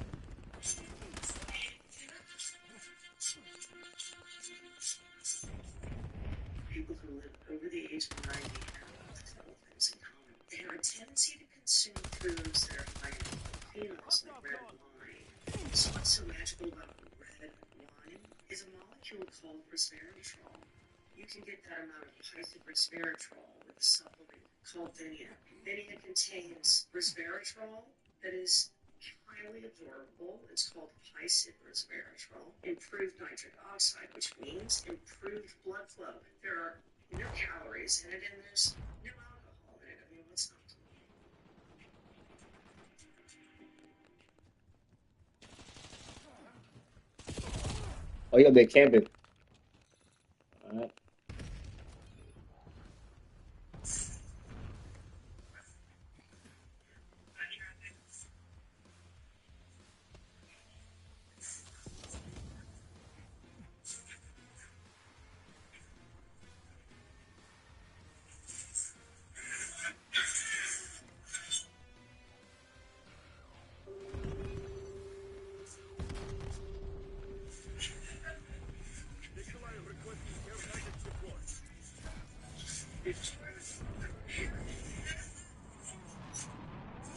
People who live over the age of 90 have several things in common. They have a tendency to consume foods that are high in polyphenols, like red wine. So what's so magical about red wine is a molecule called resveratrol. You can get that amount of piced resveratrol with a supplement called Vinia. Vinia contains resveratrol that is highly absorbable. It's called piced resveratrol. Improved nitric oxide, which means improved blood flow. There are no calories in it, and there's no alcohol in it. I mean, what's not to like? Oh yeah, they're camping. Alright.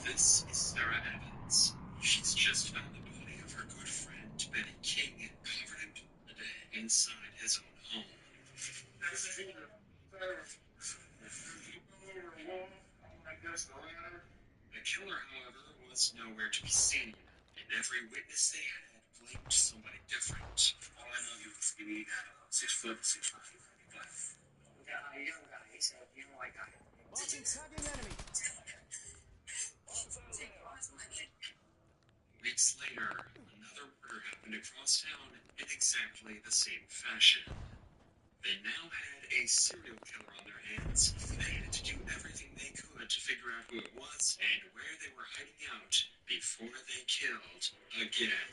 This is Sarah Evans. She's just found the body of her good friend, Benny King, covered in blood inside his own home. The killer, however, was nowhere to be seen, and every witness they had blamed somebody different. All I know, you need 6 foot, 6 feet. We got a young guy. He said, you know, like I. Weeks later, another murder happened across town in exactly the same fashion. They now had a serial killer on their hands. They had to do everything they could to figure out who it was and where they were hiding out before they killed again.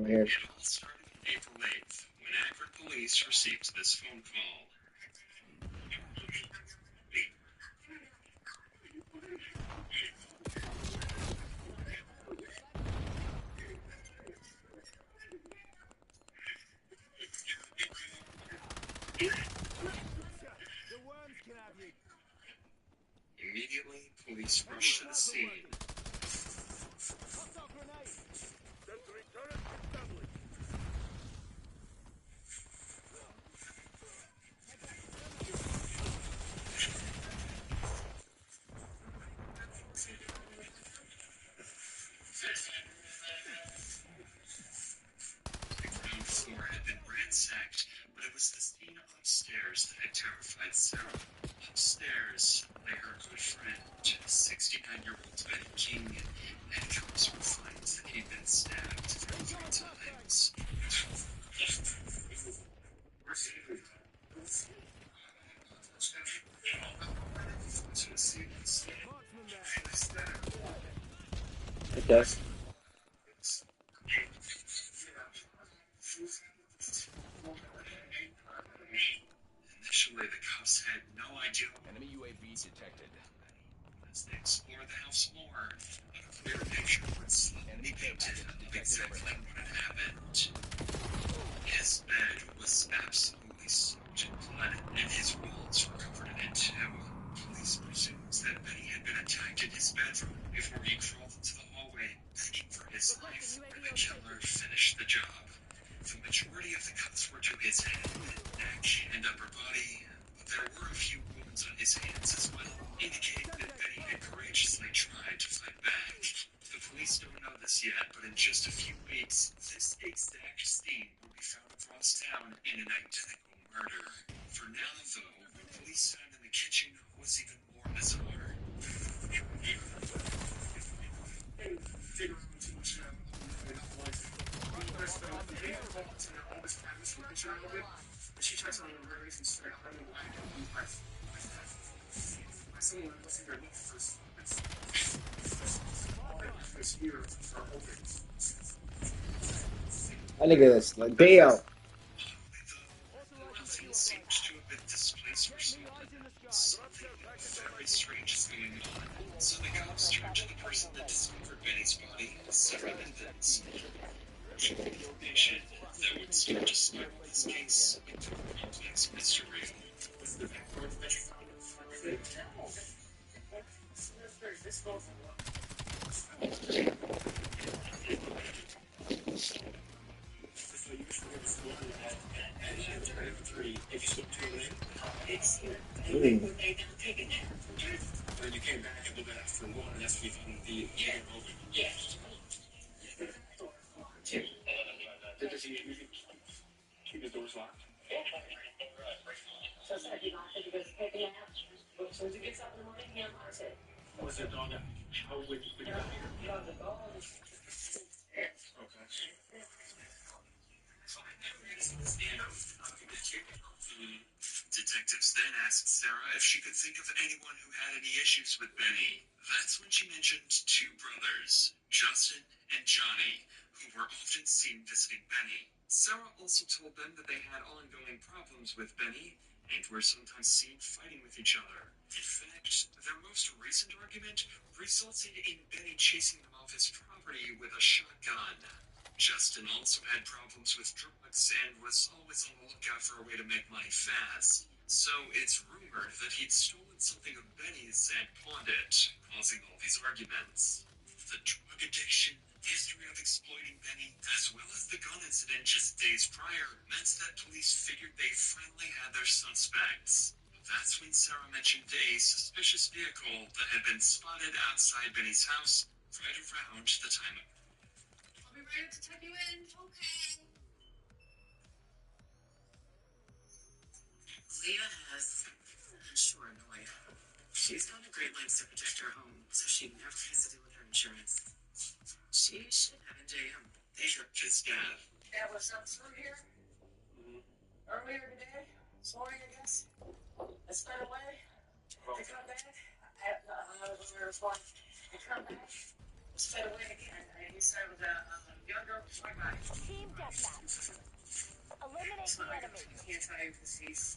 I'm here. It all started on April 8th when Akron police received this phone call. The worms can have you. Immediately, police rushed to the scene. Hostile grenade. Sentry turret established. The ground floor had been ransacked, but it was the scene upstairs that had terrified Sarah. Upstairs lay her good friend, 69-year-old Betty King, and cops were finds that he'd been stabbed 3 times. Marksman there. I guess. Initially, the cops had no idea. Enemy UAV detected. As they explored the house more, a clear picture would slowly be painted of exactly what had happened. His bed was absolutely soaked in blood, and his walls were covered in it too. Police presumed that Benny had been attacked in his bedroom before he crawled into the hallway, begging for his life, and the killer finished the job. The majority of the cuts were to his head, neck, and upper body, but there were a few wounds on his hands as well, indicating that Benny had courageously tried to fight back. The police don't know this yet, but in just a few weeks, this exact scene will be found across town in an identical murder. For now, though, police found in the kitchen was even more bizarre. She tries to murder me from straight up and why someone wasn't their meat first year for open. That nigga is like, damn. Nothing seems to have been displaced or something. Something very strange is going on. So the cops turned to the person that discovered Benny's body, Sarah Evans. Information that would start to spiral this case into a complex mystery. Mm. Then you came back and looked after one, and that's when you found the open. Yes. Does he keep his doors locked? So said he locked it because he picked him out. As soon as he gets up in the morning, he unlocks it. Was there a dog out? How would you got here? Yeah, the dog. Okay. Detectives then asked Sarah if she could think of anyone who had any issues with Benny. That's when she mentioned 2 brothers, Justin and Johnny, who were often seen visiting Benny. Sarah also told them that they had ongoing problems with Benny and were sometimes seen fighting with each other. In fact, their most recent argument resulted in Benny chasing them off his property with a shotgun. Justin also had problems with drugs and was always on the lookout for a way to make money fast. So it's rumored that he'd stolen something of Benny's and pawned it, causing all these arguments. The drug addiction, history of exploiting Benny, as well as the gun incident just days prior, meant that police figured they finally had their suspects. That's when Sarah mentioned a suspicious vehicle that had been spotted outside Benny's house right around the time of. I'll be right up to tuck you in. Okay. Leah has sure annoyed. She's gone to great lengths to protect her home, so she never has to deal with her insurance. She should have a JM. They tripped his dad. That was some through here earlier today, this morning, I guess. They sped away. They come back. I was aware of one. They come back. Straight away again. And he started with a younger white guy. Team deathmatch. Eliminate So the I enemy. can't tell you because he's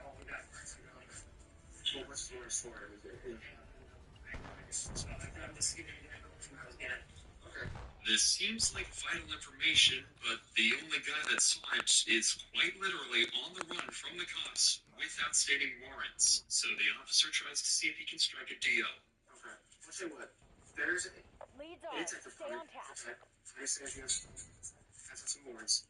all we got. So what's the story? Was it? So I got this getting from I was getting. Okay. This seems like vital information, but the only guy that saw it is quite literally on the run from the cops with outstanding warrants. So the officer tries to see if he can strike a deal. Okay. I'll tell you what. There's Leads are. it's at the Stay on task. fire station has some warrants.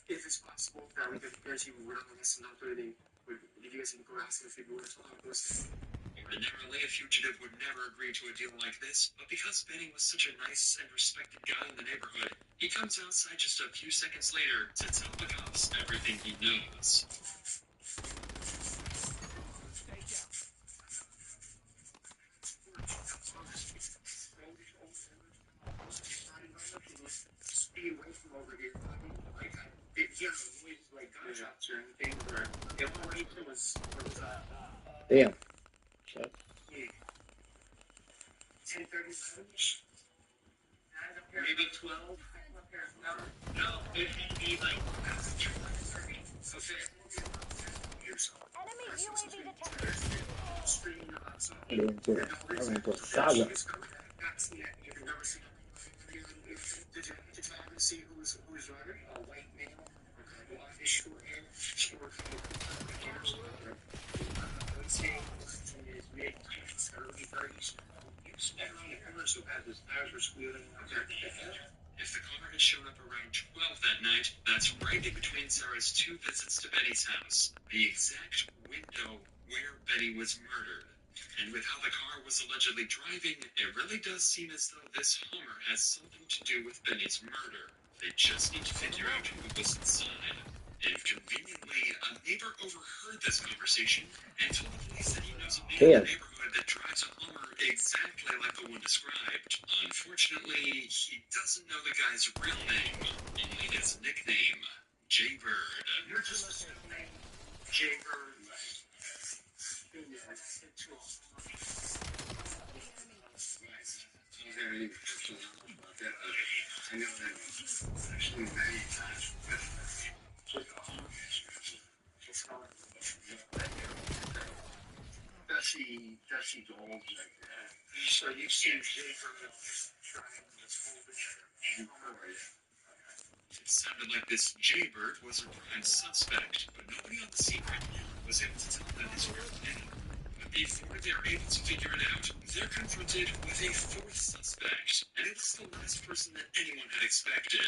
If it's possible that we could guarantee we would only listen to anything, if you guys can go ask him if he would listen. Ordinarily, a fugitive would never agree to a deal like this, but because Benny was such a nice and respected guy in the neighborhood, he comes outside just a few seconds later to tell the cops everything he knows. Stay away from over here. Like gunshots or anything. The only way was Damn. 10:37-ish. Maybe 12. No, it had to be like 30. Okay. Enemy UAV detected. I went to a saga. Did you happen to see who was running? A white male. Okay. Blondish short hair. Short hair. I would say in his mid-20s, early 30s. He was around the corner, so had his eyes were squealing. If the car had shown up around 12 that night, that's right in between Sarah's 2 visits to Benny's house, the exact window where Benny was murdered. And with how the car was allegedly driving, it really does seem as though this Hummer has something to do with Benny's murder. They just need to figure out who was inside. And conveniently, a neighbor overheard this conversation and told the police that he knows a man in the neighborhood that drives a Hummer exactly like the one described. Unfortunately, he doesn't know the guy's real name, only his nickname, Jaybird. You're just saying Jaybird. I know that actually many times Dusty Gold like that. So you've seen Jaybird trying this whole picture. It sounded like this Jaybird was a prime suspect, but nobody on the scene was able to tell them his real name. But before they're able to figure it out, they're confronted with a 4th suspect, and it was the last person that anyone had expected.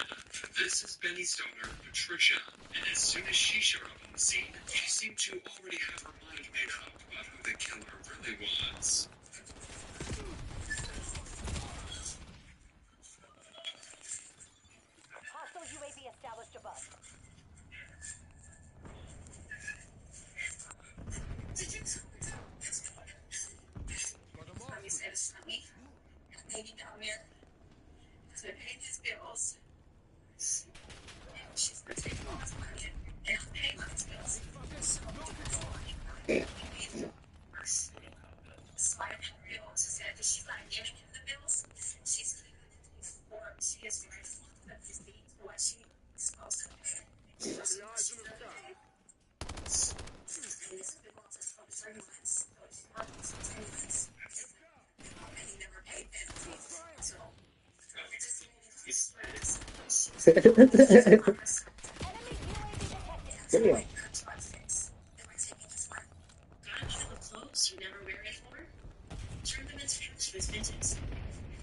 This is Benny's daughter, Patricia, and as soon as she showed up on the scene, she seemed to already have her mind made up about who the killer really was. Hostile UAV established above. Did you Mommy said it's not me. Maybe down there. Because I paid his bills. And she's going to take all his money and I'll pay my bills. So I said that she's not giving him the bills. She's going to take for she is very fond of his being for what she is supposed to pay. And it's been on for 30 months. So it's not 10 months. And he never paid penalties. So it just Enemy UAV detected. Damn. Clothes you never wear anymore? Turn them into his vintage.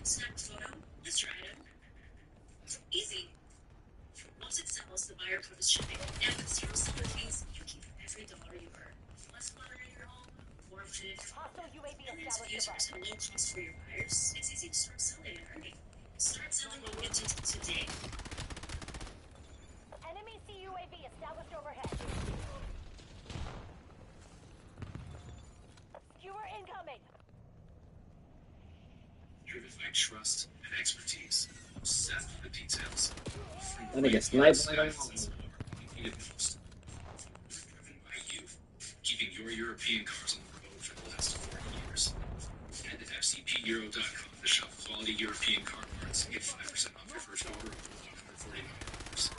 Snap a photo, Mr. Item. Easy. Once it sells, the buyer covers shipping. And with 0 seller fees, you keep every dollar you earn. Less clutter in your home, more money. Hostile UAV And then established users above. have low cost for your buyers. It's easy to start selling and earning. Start selling on vintage today. Enemy CUAV established overhead. Skewer incoming. Driven by trust and expertise, set for the details. That nigga sniped like a Driven by you, keeping your European cars on the road for the last 4 years. And at FCPEuro.com to shop quality European car parts and get 5% off your first order of $149.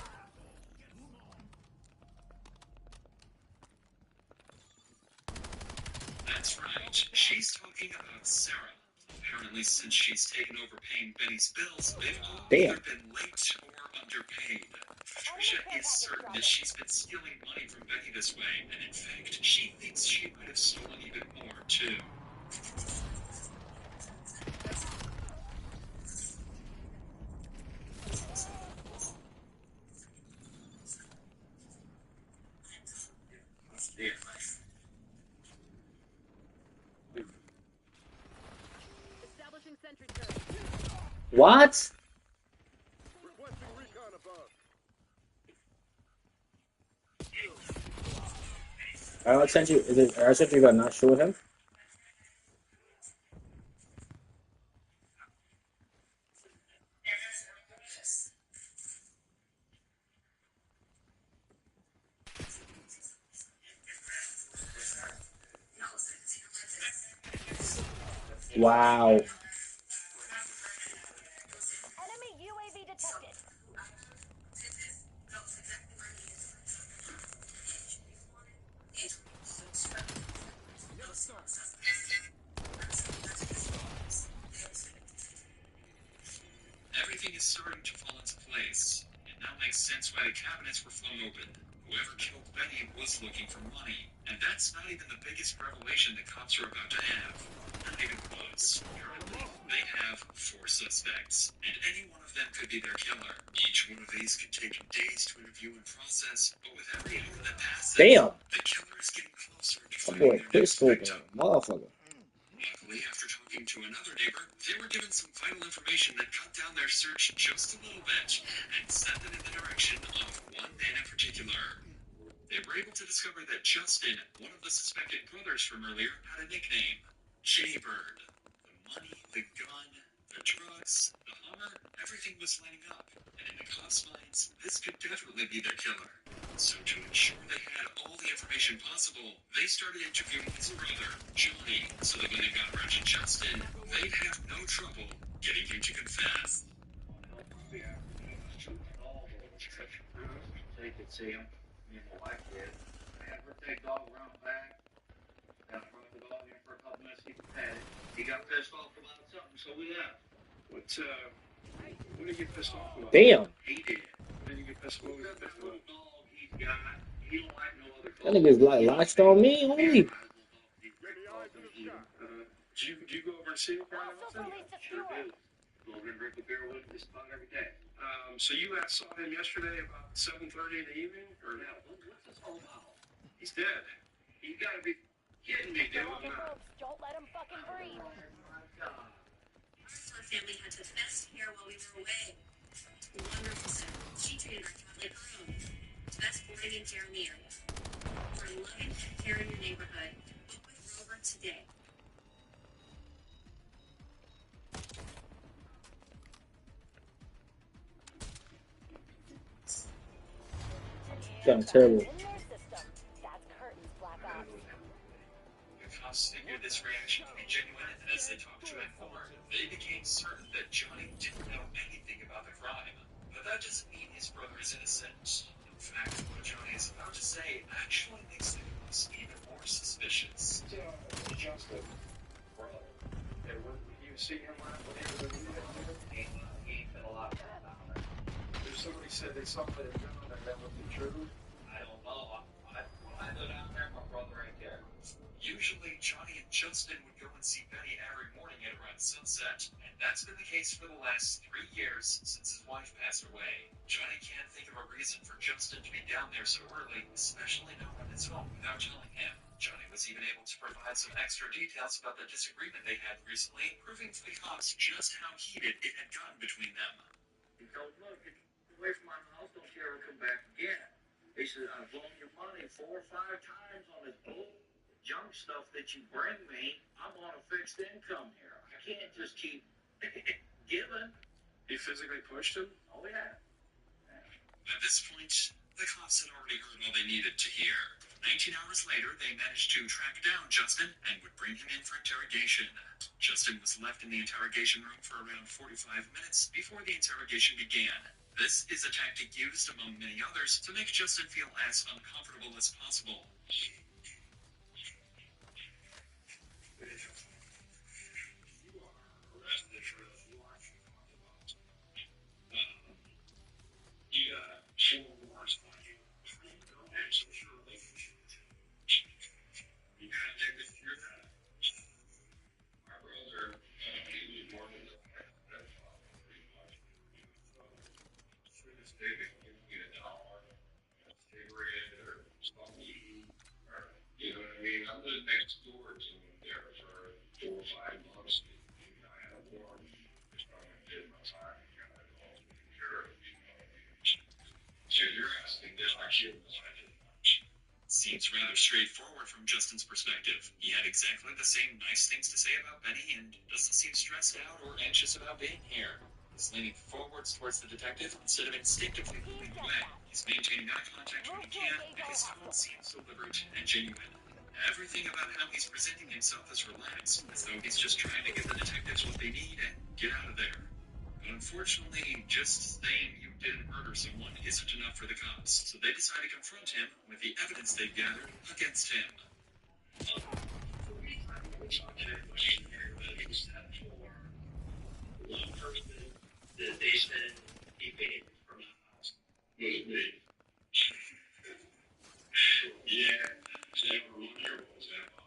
That's right. She's talking about Sarah. Apparently, since she's taken over paying Benny's bills, they've all either been late or underpaid. Patricia is certain that she's been stealing money from Benny this way, and in fact, she thinks she might have stolen even more, too. Establishing sentry turret. What? Requesting recon above. I sent you. Is it? I sent you. Got not shoot him. Wow. Enemy UAV detected. Everything is starting to fall into place. It now makes sense why the cabinets were flung open. Whoever killed Benny was looking for money. And that's not even the biggest revelation the cops are about to have. Not even close. Currently, they have 4 suspects, and any one of them could be their killer. Each one of these could take days to interview and process, but with every hour that passes, Damn. the killer is getting closer to That finding boy their next pistol, victim. motherfucker. Luckily, after talking to another neighbor, they were given some vital information that cut down their search just a little bit and sent them in the direction of one man in particular. They were able to discover that Justin, one of the suspected brothers from earlier, had a nickname, Jaybird. The money, the gun, the drugs, the Hummer, everything was lining up. And in the cops' minds, this could definitely be their killer. So to ensure they had all the information possible, they started interviewing his brother, Johnny, so that when they got around to Justin, they'd have no trouble getting him to confess. They could see him. Me and my wife did. I had her take dog around back. Got brought the dog in for a couple minutes. He pet it. He got pissed off about something, so we left. What did you get pissed off about? Damn. He did. What did you get pissed off about? That little dog he's got, he don't like no other dog. That nigga's like latched on me, homie. Did you go over and see him quite Hostile often? release the Sure fuel. do. Go over and drink a beer with him just about every day. So you saw him yesterday about 7:30 in the evening? Or Now, what's this all about? he's dead. You gotta be kidding me, dude. Lock and ropes. Don't let him fucking breathe. Oh my God. Our family had to fest here while we were away. Wonderful sister. She treated our cat like her own. Best boarding and care in the area. We're loving and caring the neighborhood. Book with Rover today. Sounds terrible. In their system. That's curtains, Black Ops. The cops figured this reaction to be genuine, and as they talked to him more, they became certain that Johnny didn't know anything about the crime. But that doesn't mean his brother is innocent. In fact, what Johnny is about to say actually makes the cops even more suspicious. Justin. Brother. You see him last night? He ain't been a lot of time. There's somebody said that something had done that would be true. I don't know. When I go down there, my brother ain't there. Usually, Johnny and Justin would go and see Benny every morning at around sunset, and that's been the case for the last 3 years since his wife passed away. Johnny can't think of a reason for Justin to be down there so early, especially not on his own without telling him. Johnny was even able to provide some extra details about the disagreement they had recently, proving to the cops just how heated it had gotten between them. He told him, look, get away from my house, don't you ever come back again. He said, I've loaned your money 4 or 5 times on this bull junk stuff that you bring me. I'm on a fixed income here. I can't just keep giving. He physically pushed him? Oh, yeah. At this point, The cops had already heard all they needed to hear. 19 hours later, they managed to track down Justin and would bring him in for interrogation. Justin was left in the interrogation room for around 45 minutes before the interrogation began. This is a tactic used, among many others, to make Justin feel as uncomfortable as possible. You are arrested for the warrant you talked about. You got 4 warrants on you. Where you go next? What's your relationship with him? You kind of take us through that. My brother, he was born in the pedophile, pretty much. To this day, they give me $1, a cigarette, or something, or, you know what I mean? I lived next door to him there for 4 or 5 months. I had a warrant. Just trying to get my time and kind of all taken care of, you know what I mean? So you're asking, did I kill this? I did not. Seems rather straightforward from Justin's perspective. He had exactly the same nice things to say about Benny and doesn't seem stressed out or anxious about being here. He's leaning forwards towards the detective instead of instinctively moving away. He's maintaining eye contact when he can, and his tone seems deliberate and genuine. Everything about how he's presenting himself is relaxed, as though he's just trying to give the detectives what they need and get out of there. But unfortunately, just saying you didn't murder someone isn't enough for the cops, so they decide to confront him with the evidence they've gathered against him. For me, I'm always on everybody here that except for one person that they said he paid from the house. Was it me? Yeah, that 1-year-old was that one.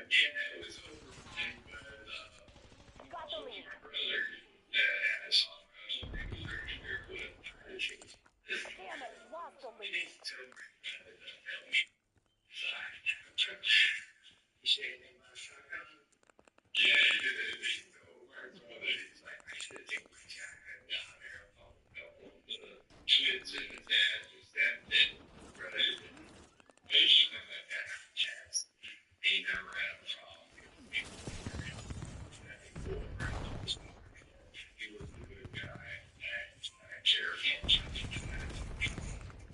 Yeah, it was over mine, but Got the lead. my brother, I saw him. I was looking at his barefoot, trying to change. Damn it, lost the lead. You say anything about a shotgun? Yeah, he did. You know, my brother, he's like, I should take my shotgun down there. I'll help the kids and the dad. His dad did. Brother didn't. They should have had that chance. He never had a problem. He was a good guy. I care him.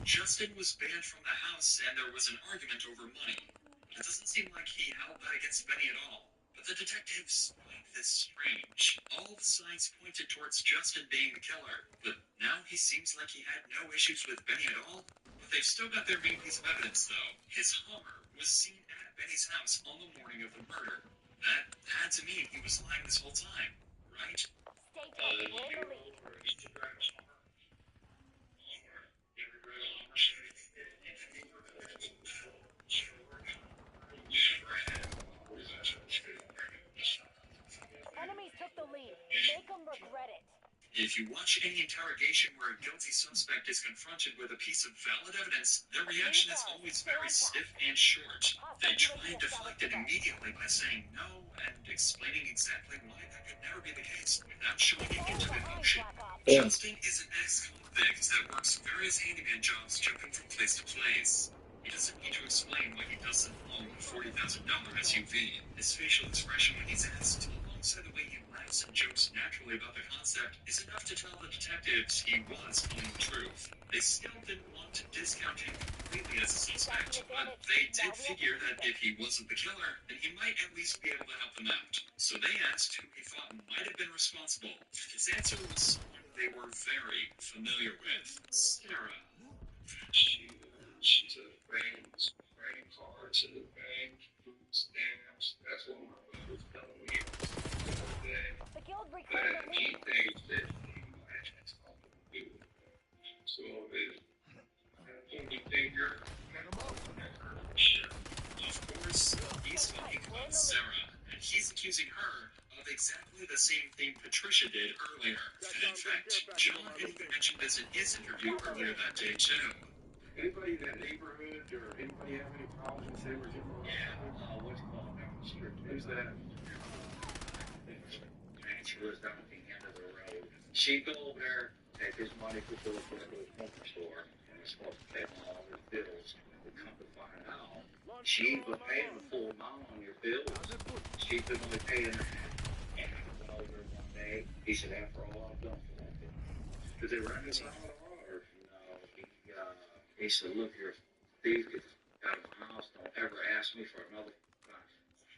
Justin was banned from the house, and there was an argument over money. But it doesn't seem like he held that against Benny at all. But the detectives find this strange. All the signs pointed towards Justin being the killer, but now he seems like he had no issues with Benny at all. But they've still got their main piece of evidence, though. His Hummer was seen at Benny's house on the morning of the murder. That had to mean he was lying this whole time, right? Stay tight, we're in the lead. Enemies took the lead. Make them regret it. If you watch any interrogation where a guilty suspect is confronted with a piece of valid evidence, their reaction is always very stiff and short. They try and deflect it immediately by saying no and explaining exactly why that could never be the case without showing an intimate motion. Justin is an ex-convict that works various handyman jobs jumping from place to place. He doesn't need to explain why he doesn't own a $40,000 SUV. His facial expression when he's asked, alongside the way he laughs and jokes naturally about the concept, is enough to tell the detectives he was telling the truth. They still didn't want to discount him completely as a suspect, but they did figure that if he wasn't the killer, then he might at least be able to help them out. So they asked who he thought might have been responsible. His answer was someone they were very familiar with, Sarah. She took banks, credit cards to the bank, food stamps. That's what my brother was telling me today. The guild reclaimed the He lead. thinks that he might have something to do with it. So when we figure, sure. Of course, he's talking about Sarah, and he's accusing her of exactly the same thing Patricia did earlier. And in fact, John had even mentioned this in his interview earlier that day too. Anybody in that neighborhood or anybody have any problems with Sarah's info? Yeah, what's going down the street? Who's that? She lives down at the end of the road. She'd go over there, take his money for bills, go to the home store, and was supposed to pay all his bills. But come to find out, she was paying the full amount on your bills. She's been only paying half. And I went over one day. He said, after all I've done for that bill. Did they reconcile? Or, no, He said, look here, thief, get out of my house. Don't ever ask me for another $5.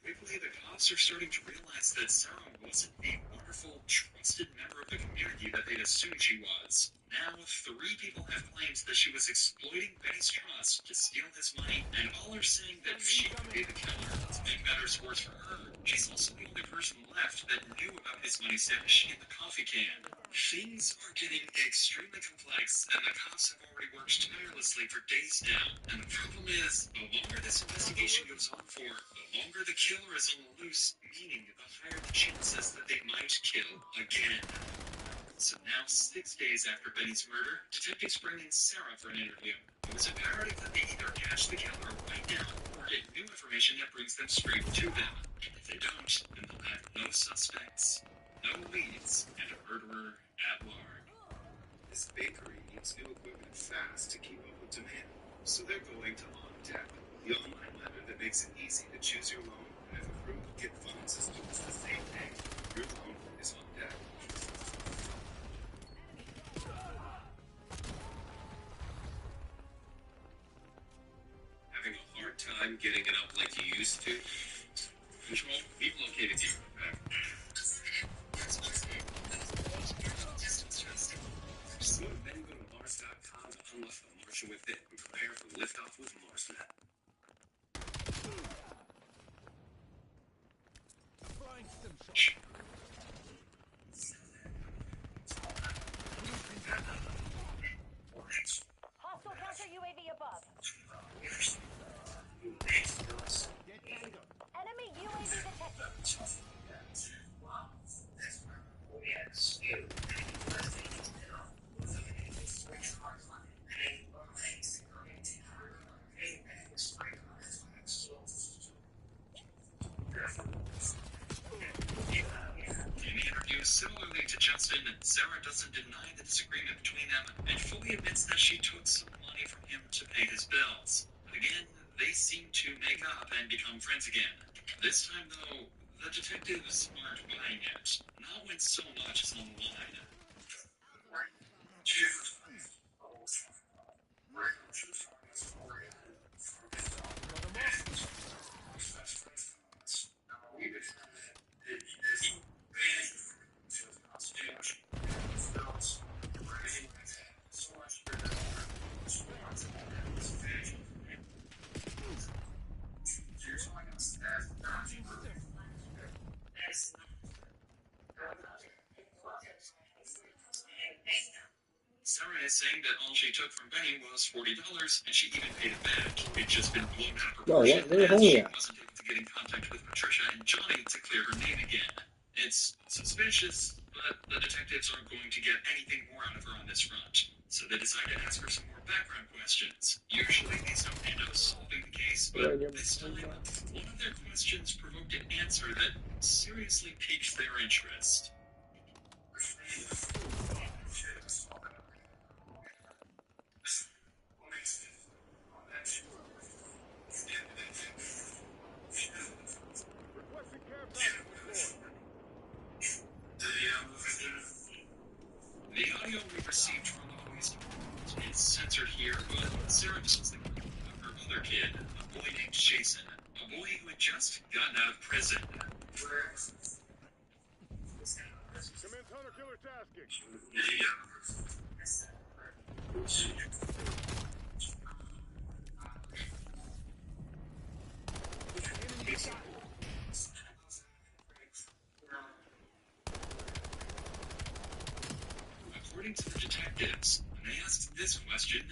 Quickly, the cops are starting to realize that Sarah wasn't the wonderful, trusted member of the community that they'd assumed she was. Now, 3 people have claimed that she was exploiting Benny's trust to steal his money, and all are saying that she could be the killer. To make matters worse for her, she's also the only person left that knew about his money stash in the coffee can. Things are getting extremely complex, and the cops have already worked tirelessly for days now. And the problem is, the longer this investigation goes on for, the longer the killer is on the loose, meaning the higher the chances that they might kill again. So now, 6 days after Benny's murder, detectives bring in Sarah for an interview. It was imperative that they either catch the killer right now or get new information that brings them straight to them. And if they don't, then they'll have no suspects, no leads, and a murderer at large. This bakery needs new equipment fast to keep up with demand, so they're going to On Deck, the online lender that makes it easy to choose your loan and, if approved, get funds as soon as the same day. Your loan is on deck. Having a hard time getting it up like you used to? Control, we've located you. So then go to Mars.com to unlock the Martian within and prepare for liftoff with MarsNet. Hostile counter UAV above. Enemy UAV detected. In the interview, similarly to Justin, Sarah doesn't deny the disagreement between them and fully admits that she took some money from him to pay his bills. But again, they seem to make up and become friends again. This time, though, the detectives aren't buying it. Not when so much is on the line. Sarah is saying that all she took from Benny was $40, and she even paid it back. It'd just been blown out of proportion as she wasn't able to get in contact with Patricia and Johnny to clear her name again. It's suspicious, but the detectives aren't going to get anything more out of her on this front. So they decide to ask her some more background questions. Usually these don't end up solving the case, but this time, one of their questions provoked an answer that seriously piqued their interest. The audio we received from the police department is censored here, but Sarah tells the group of her other kid, a boy named Jason, a boy who had just gotten out of prison. Commence hunter-killer tasking. According to the detectives, when they asked this question,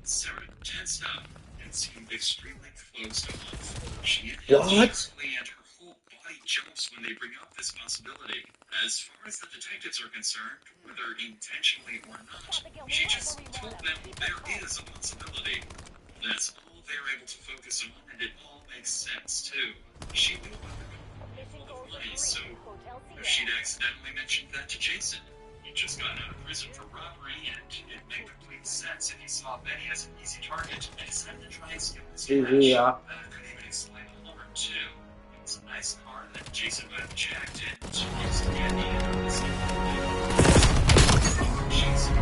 Sarah tensed up and seemed extremely closed off. She inhales sharply and her whole body jumps when they bring up this possibility. As far as the detectives are concerned, whether intentionally or not, she just told them there is a possibility. That's all they're able to focus on, and it all makes sense, too. She knew about the full of money, so she'd accidentally mentioned that to Jason. He'd just gotten out of prison for robbery, and it made complete sense if he saw Benny as an easy target and decided to try and steal his cash. That could even explain the harm, too. It was a nice car that Jason might have jacked and used to get the end of the scene. Jason,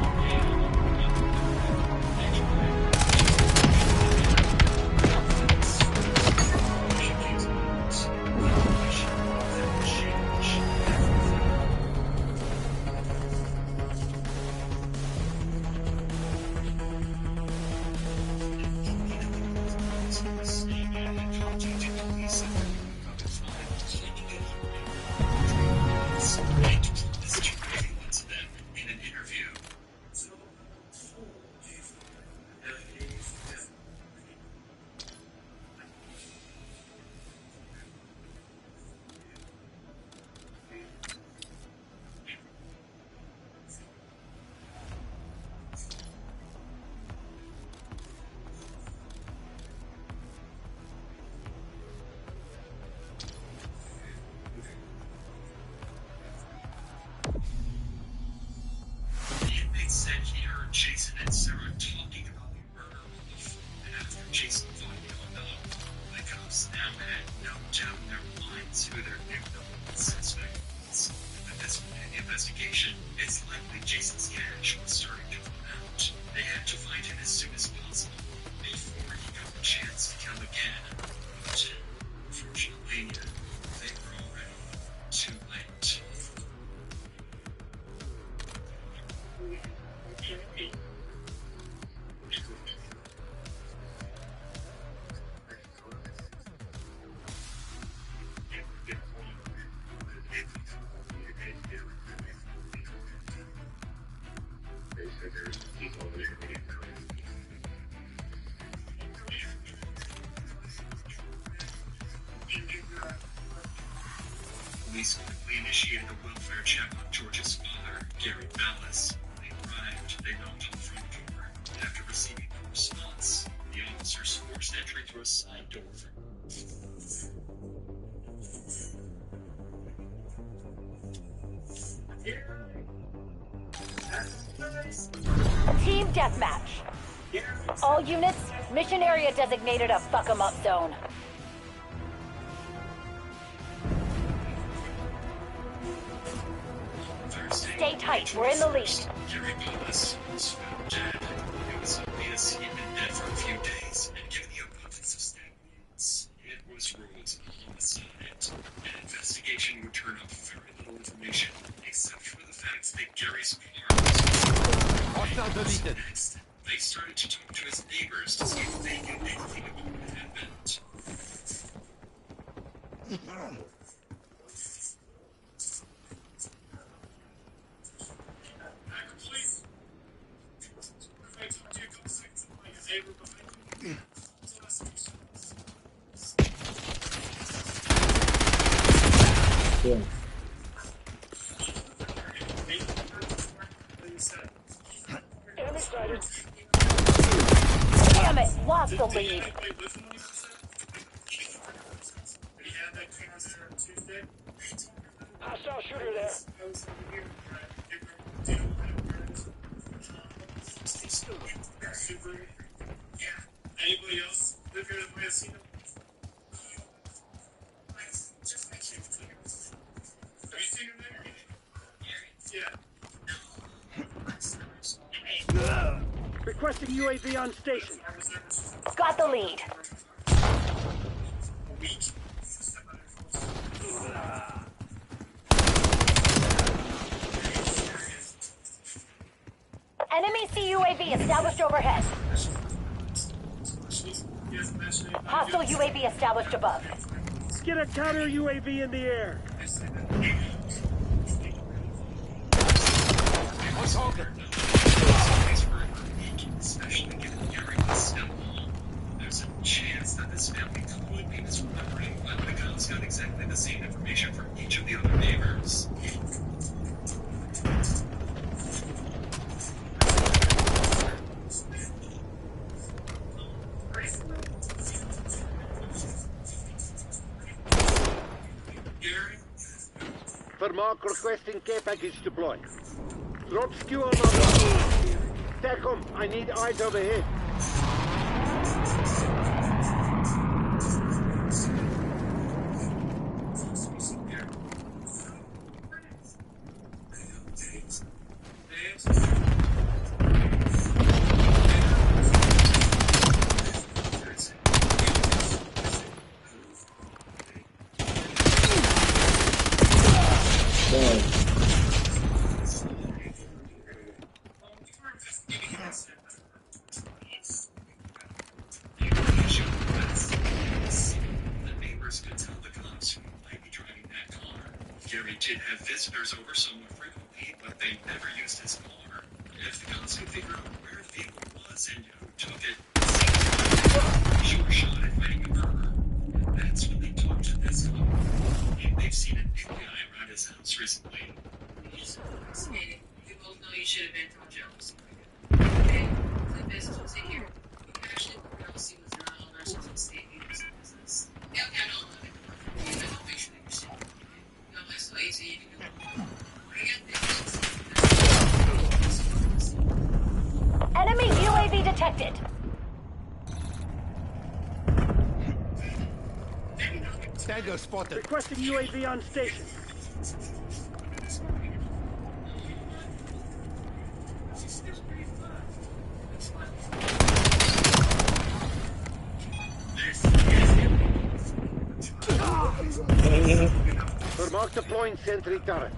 police quickly initiated a welfare check on George's father, Gary Ballas. When they arrived, they knocked on the front door. After receiving no response, the officers forced entry through a side door. Team deathmatch. All units, mission area designated a fuck 'em up zone. Stay tight, we're in the lead. Gary Ballas was found dead. It was obvious he'd been dead for a few days, and given the abundance of statements, it was ruled a homicide. An investigation would turn up very little information, except for the fact that Gary's car was next. They started to talk to his neighbors to see if they knew anything about what happened. Yeah. Damn it, lost the lead. Hostile shooter there. Anybody else live here that might have seen him? Have you seen him there? Yeah. Requesting UAV on station. Got the lead. Enemy CUAV established overhead. Hostile UAV established above. Get a counter UAV in the air. Especially given Gary was still home. There's a chance that this family could be misremembering, but the cops got exactly the same information from each of the other neighbors. Vermark requesting care package deployed. Drop skew on the TACOM, I need eyes overhead. Gary did have visitors over somewhat frequently, but they never used his car. If the cops could figure out where the vehicle was and who took it, sure shot at fighting a murder. And that's when they talked to this cop. And they've seen a new guy around his house recently. He's fascinating. We both know you should have been told jealous. Okay, the business was in here. You can actually go and see what's going on in our state leaders in business. Yeah, I know. I'll make sure that you're safe. You know, that's so easy to do. Enemy UAV detected. Tango spotted. Requesting UAV on station. Vermark deploying sentry turret.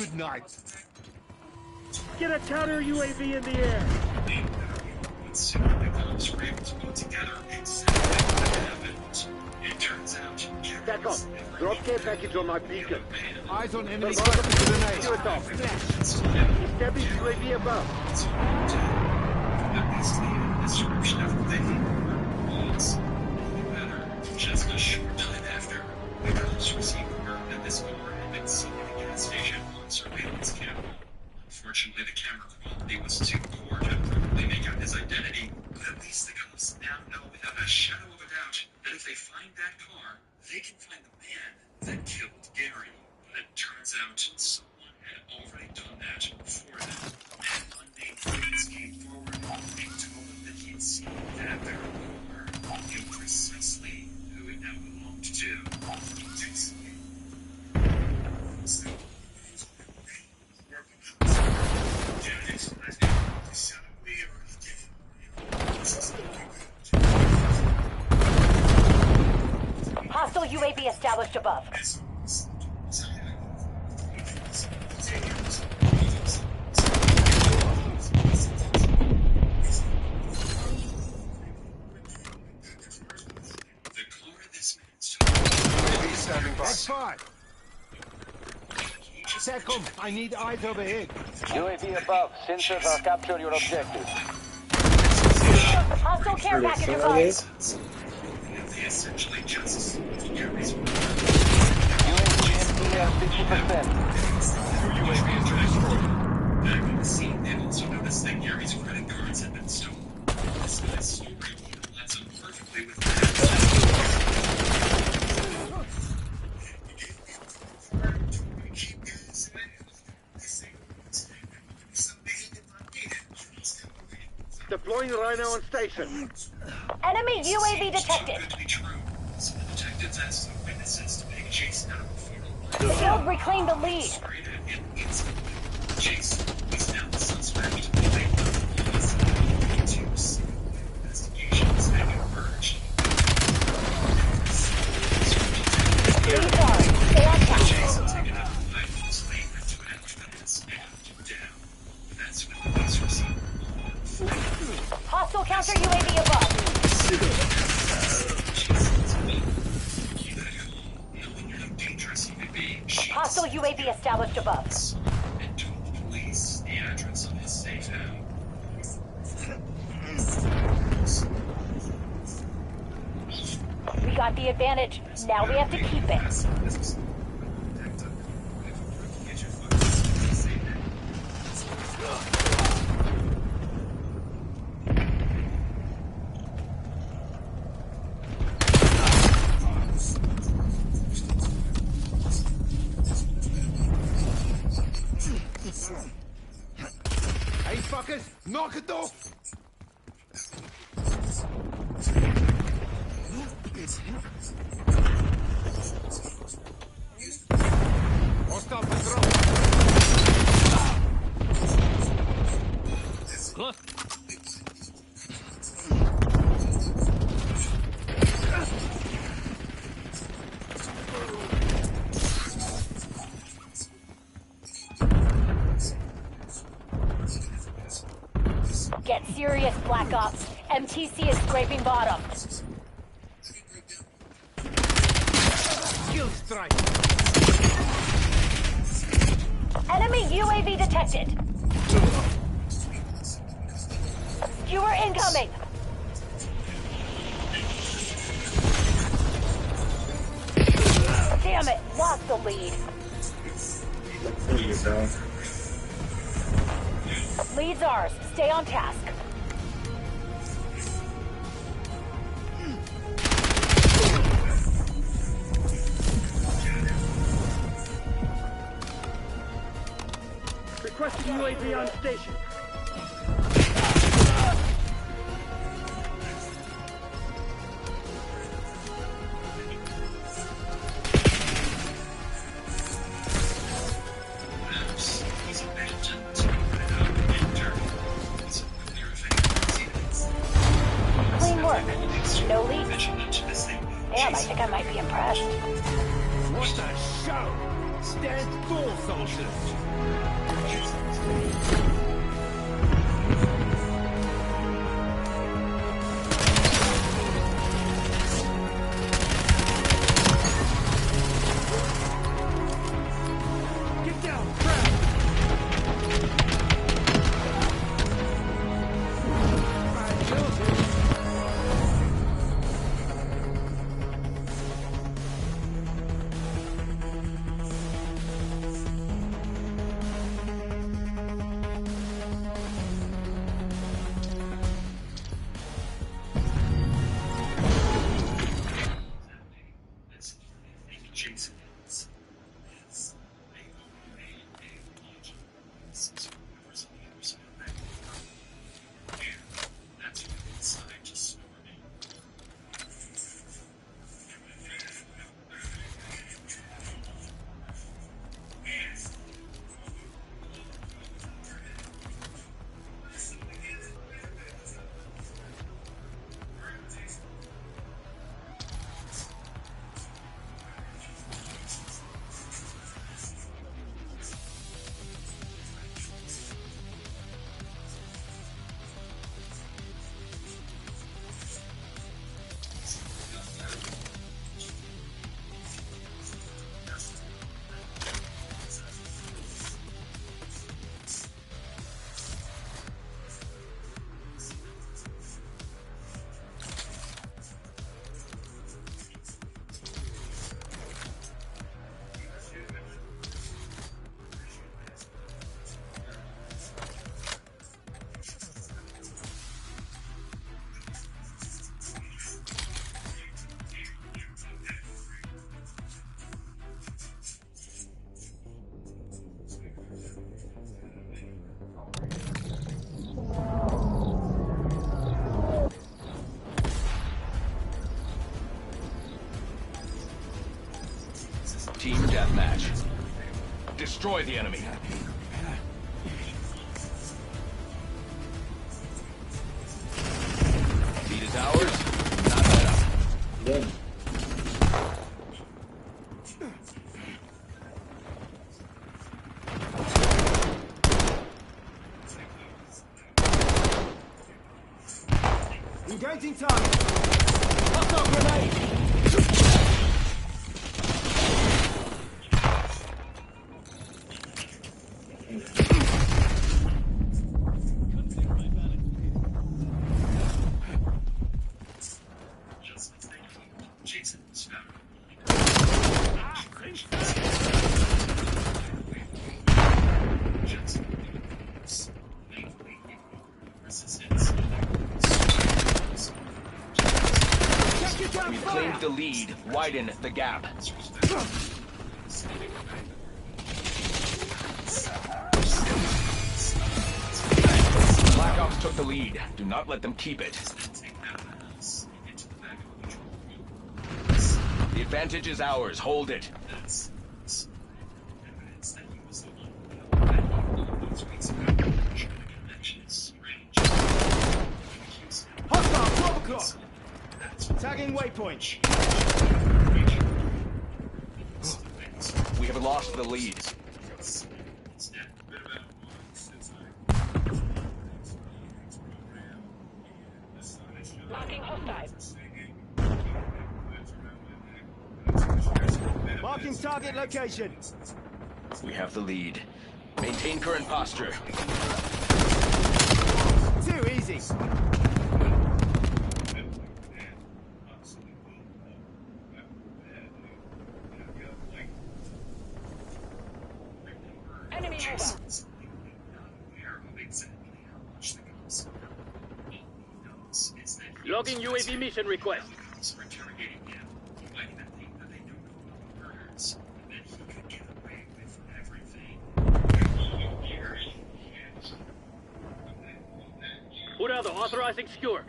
good night. Get a counter UAV in the air. Soon the cops were able to put together exactly what happened. It turns out, TACOM, drop care package on my beacon. Eyes on enemy structure to the night. Establish UAV above. At least the description of what they was. However, just a short time after, the cops received word that this car had been seen at a gas station on surveillance camera. Unfortunately, the camera quality was too poor to properly make out his identity, but at least the cops now know without a shadow of a doubt that if they find that car, they can find the man that killed Gary. But it turns out someone had already done that for them. An unnamed witness came forward and told them that he had seen that very car, knew precisely who it now belonged to. So, Hostile UAV established above. UAV standing by. That's fine. TACOM, I need eyes overhead. UAV above. Sensors are capture your objective. Hostile care package above. They essentially just Gary's UAV at 50%. UAV is destroyed. Back on the scene, they also noticed that Gary's credit cards had been stolen. This guy's story lines up perfectly with that. Deploying Rhino on station. Enemy UAV detected. Good to be true. So the detectives asked the witnesses to make Chase out of a photo. Shield reclaimed the lead. Chase is now the suspect. They found two investigations that emerged. Leads are. Stay on task. Chase had taken out a false statement to an outfit and snapped down. That's when the police received Hostile counter UAV above. Hostile UAV established above. And told the police the address of his safe house. We got the advantage. Now we have to keep it. Hey fuckers, knock it off! Hostile patrol! Close! Get serious, Black Ops. MTC is scraping bottom. Kill strike! Enemy UAV detected. Skewer incoming. Damn it, lost the lead. Lead's ours. Stay on task. Requesting UAV on station. Clean work. No leaks. Damn, I think I might be impressed. What a show! Stand More soldiers! Jason. Team deathmatch. Destroy the enemy. Lead is ours. Not let up. Yeah. Engaging target! Hostile grenade! We've claimed the lead. Widen the gap. Black Ops took the lead. Do not let them keep it. The advantage is ours. Hold it. Hostile 12 o'clock! Tagging waypoint. We have lost the lead. Locking hostile. Marking target location. We have the lead. Maintain current posture. Too easy. Enemy mobile. Logging UAV mission request. Put out the authorizing skewer.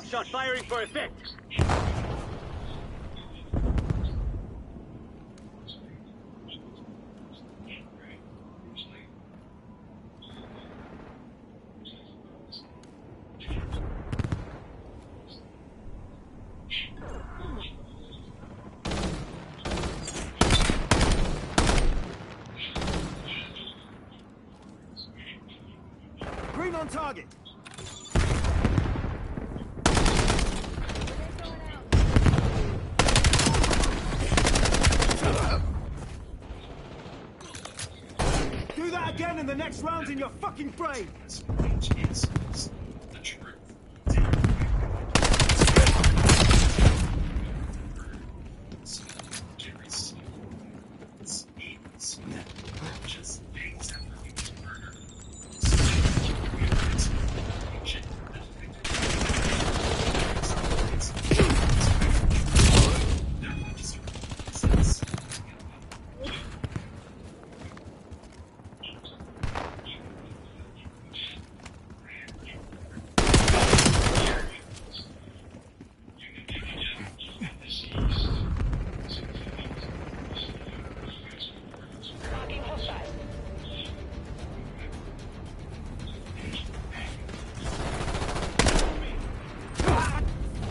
shot firing for effect. Green on target. Do that again and the next round's in your fucking brain.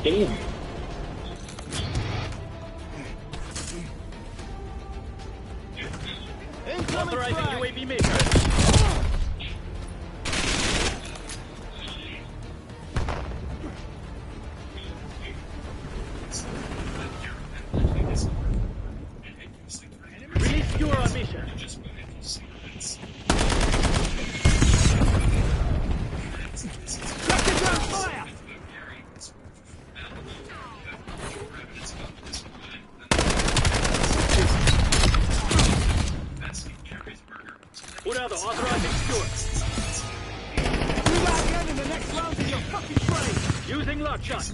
Damn. Authorizing UAV mission. Release skewer on mission. Second round fire! Urado, authorizing skewer. Do that again and the next round's in your fucking brain. Using lock shot.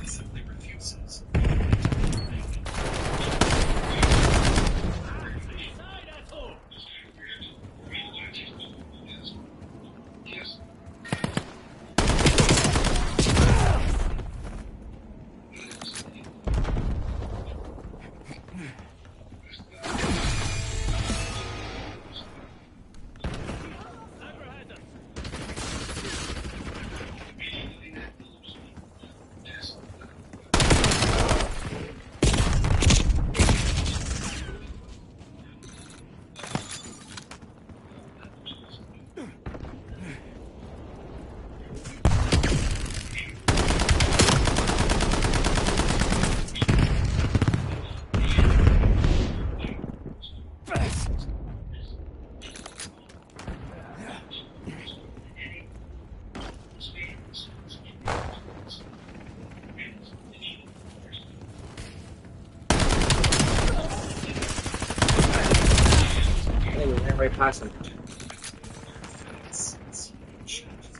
Right past him.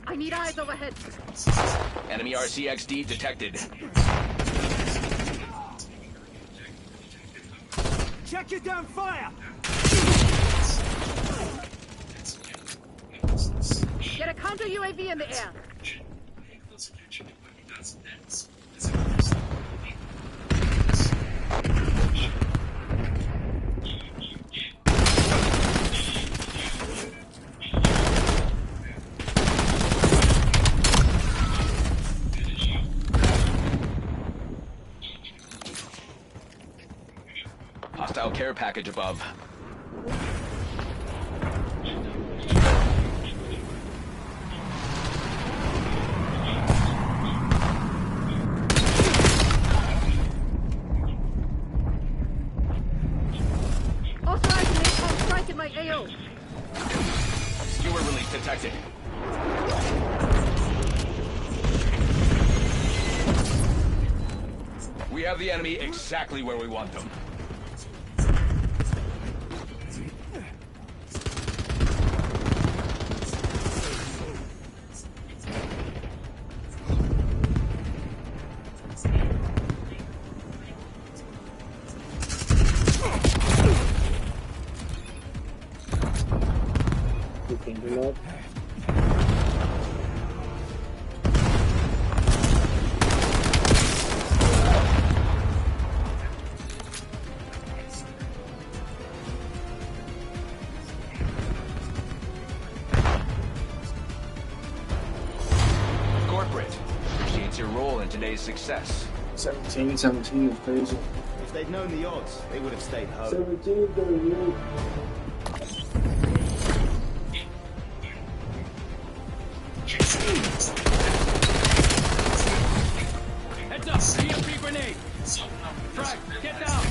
I need eyes overhead. Enemy RCXD detected. Check your damn fire! Get a counter UAV in the air. Hostile care package above. Authorizing napalm strike in my AO. Skewer release detected. We have the enemy exactly where we want them. today's success. 17 is crazy. If they'd known the odds, they would have stayed home. 17, 38. Heads up! EMP grenade! Frag, get down!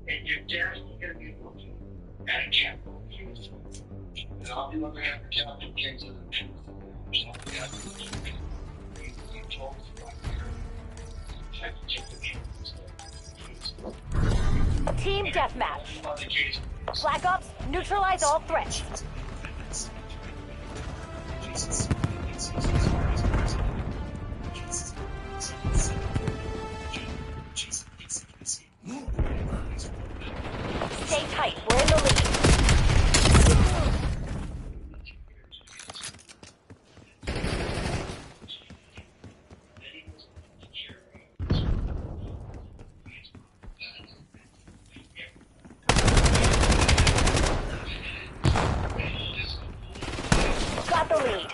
And your dad's gonna be looking at a capital case. And I'll be looking at the capital case of the truth. You told us about here. Check the truth. Team deathmatch. Black Ops, neutralize all threats. Stay tight, we're in the lead. Got the lead.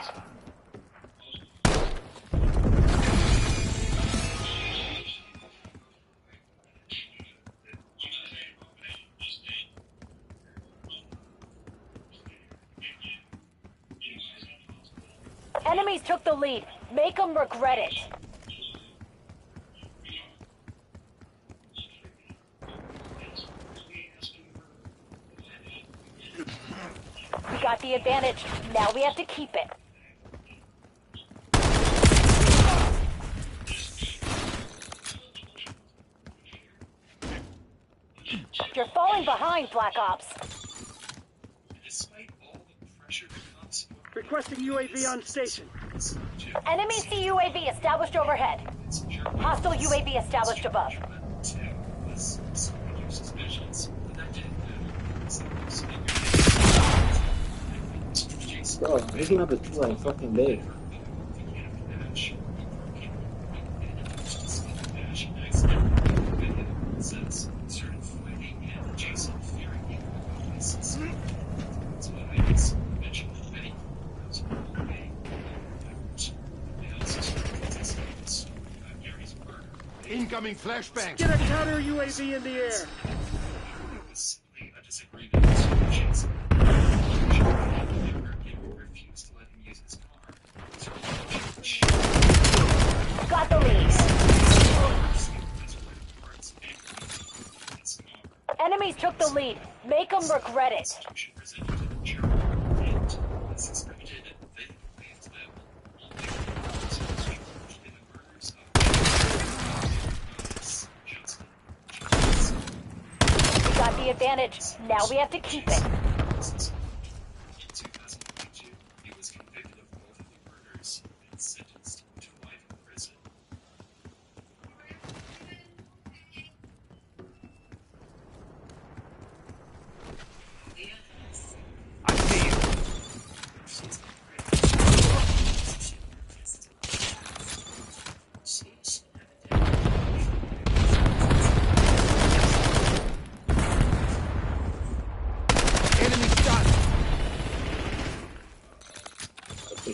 Enemies took the lead. Make them regret it. We got the advantage. Now we have to keep it. You're falling behind, Black Ops. Requesting UAV on station. Enemy CUAV established overhead. Hostile UAV established above. Bro, waking up at 2 like fucking day. Incoming flashbang! Get a counter UAV in the air! Got the lead. Enemies took the lead. Make them regret it. We got the advantage. Now we have to keep it.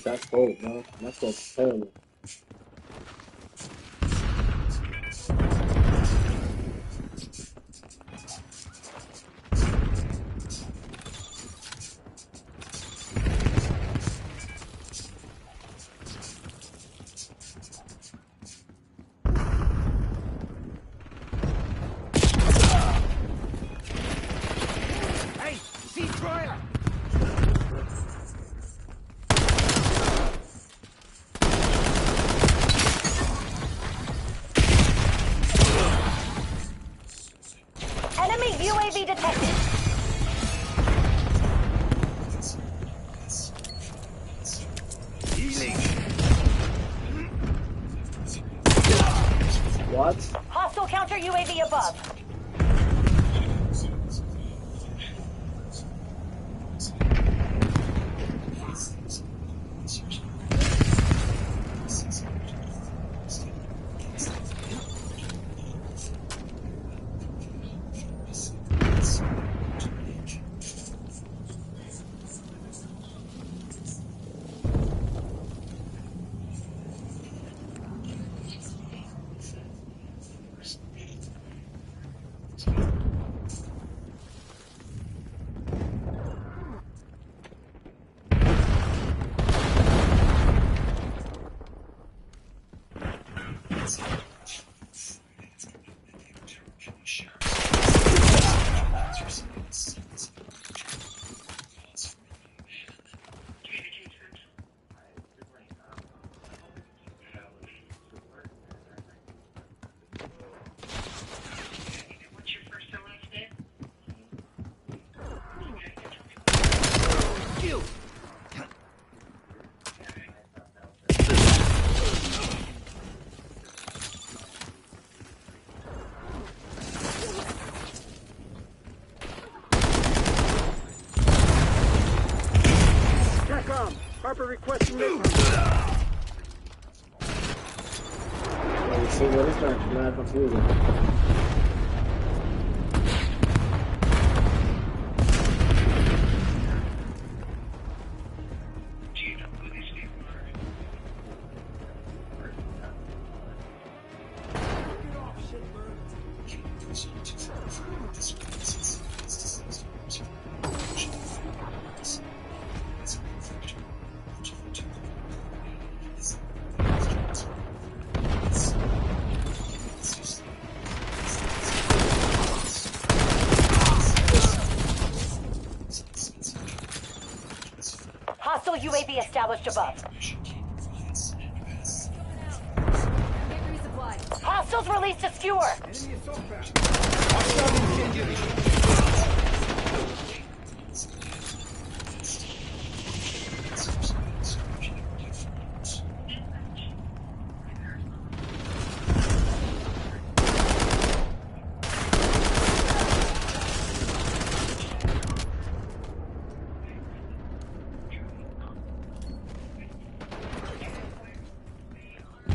That's cold, man. That's so cold. Hey, destroyer! Enemy UAV detected. Healing. What? Hostile counter UAV above. What's your first and last name? Kill. TACOM, Harper requesting mission. Like, see what is that? Mad confusing. Do you know who these people are? Hostile UAV established above. Hostiles released a skewer. Enemy assault craft. Hostile incendiary.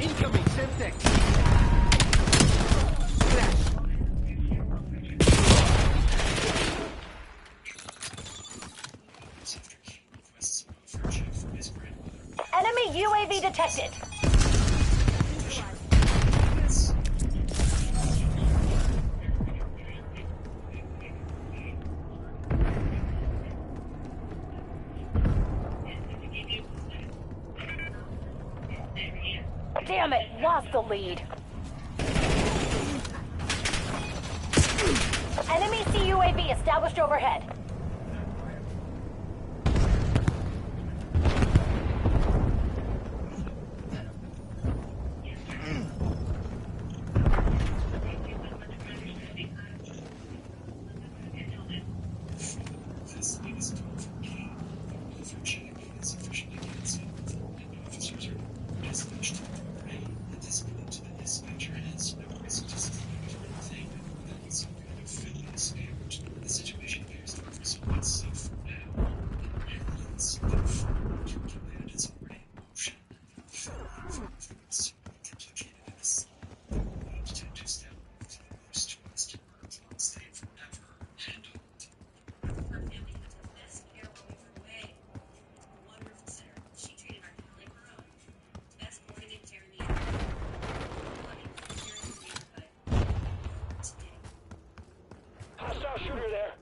Incoming Semtex. Enemy UAV detected. Damn it, lost the lead. Enemy CUAV established overhead. She treated our shooter there.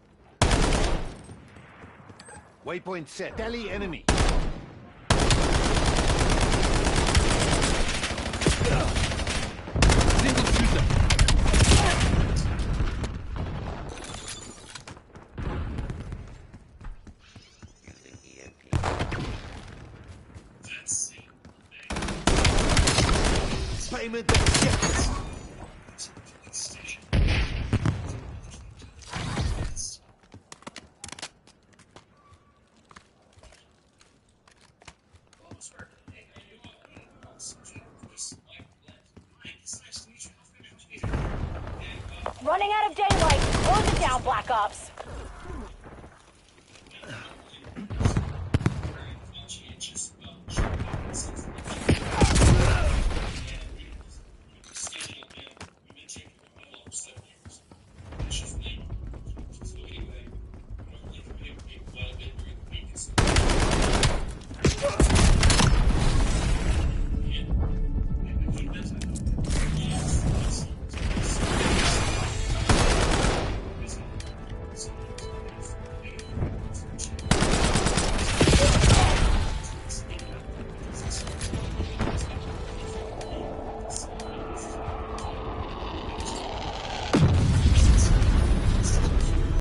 Waypoint set. Tally enemy. Single shooter. Payment accepted. Running out of daylight. Close it down, Black Ops.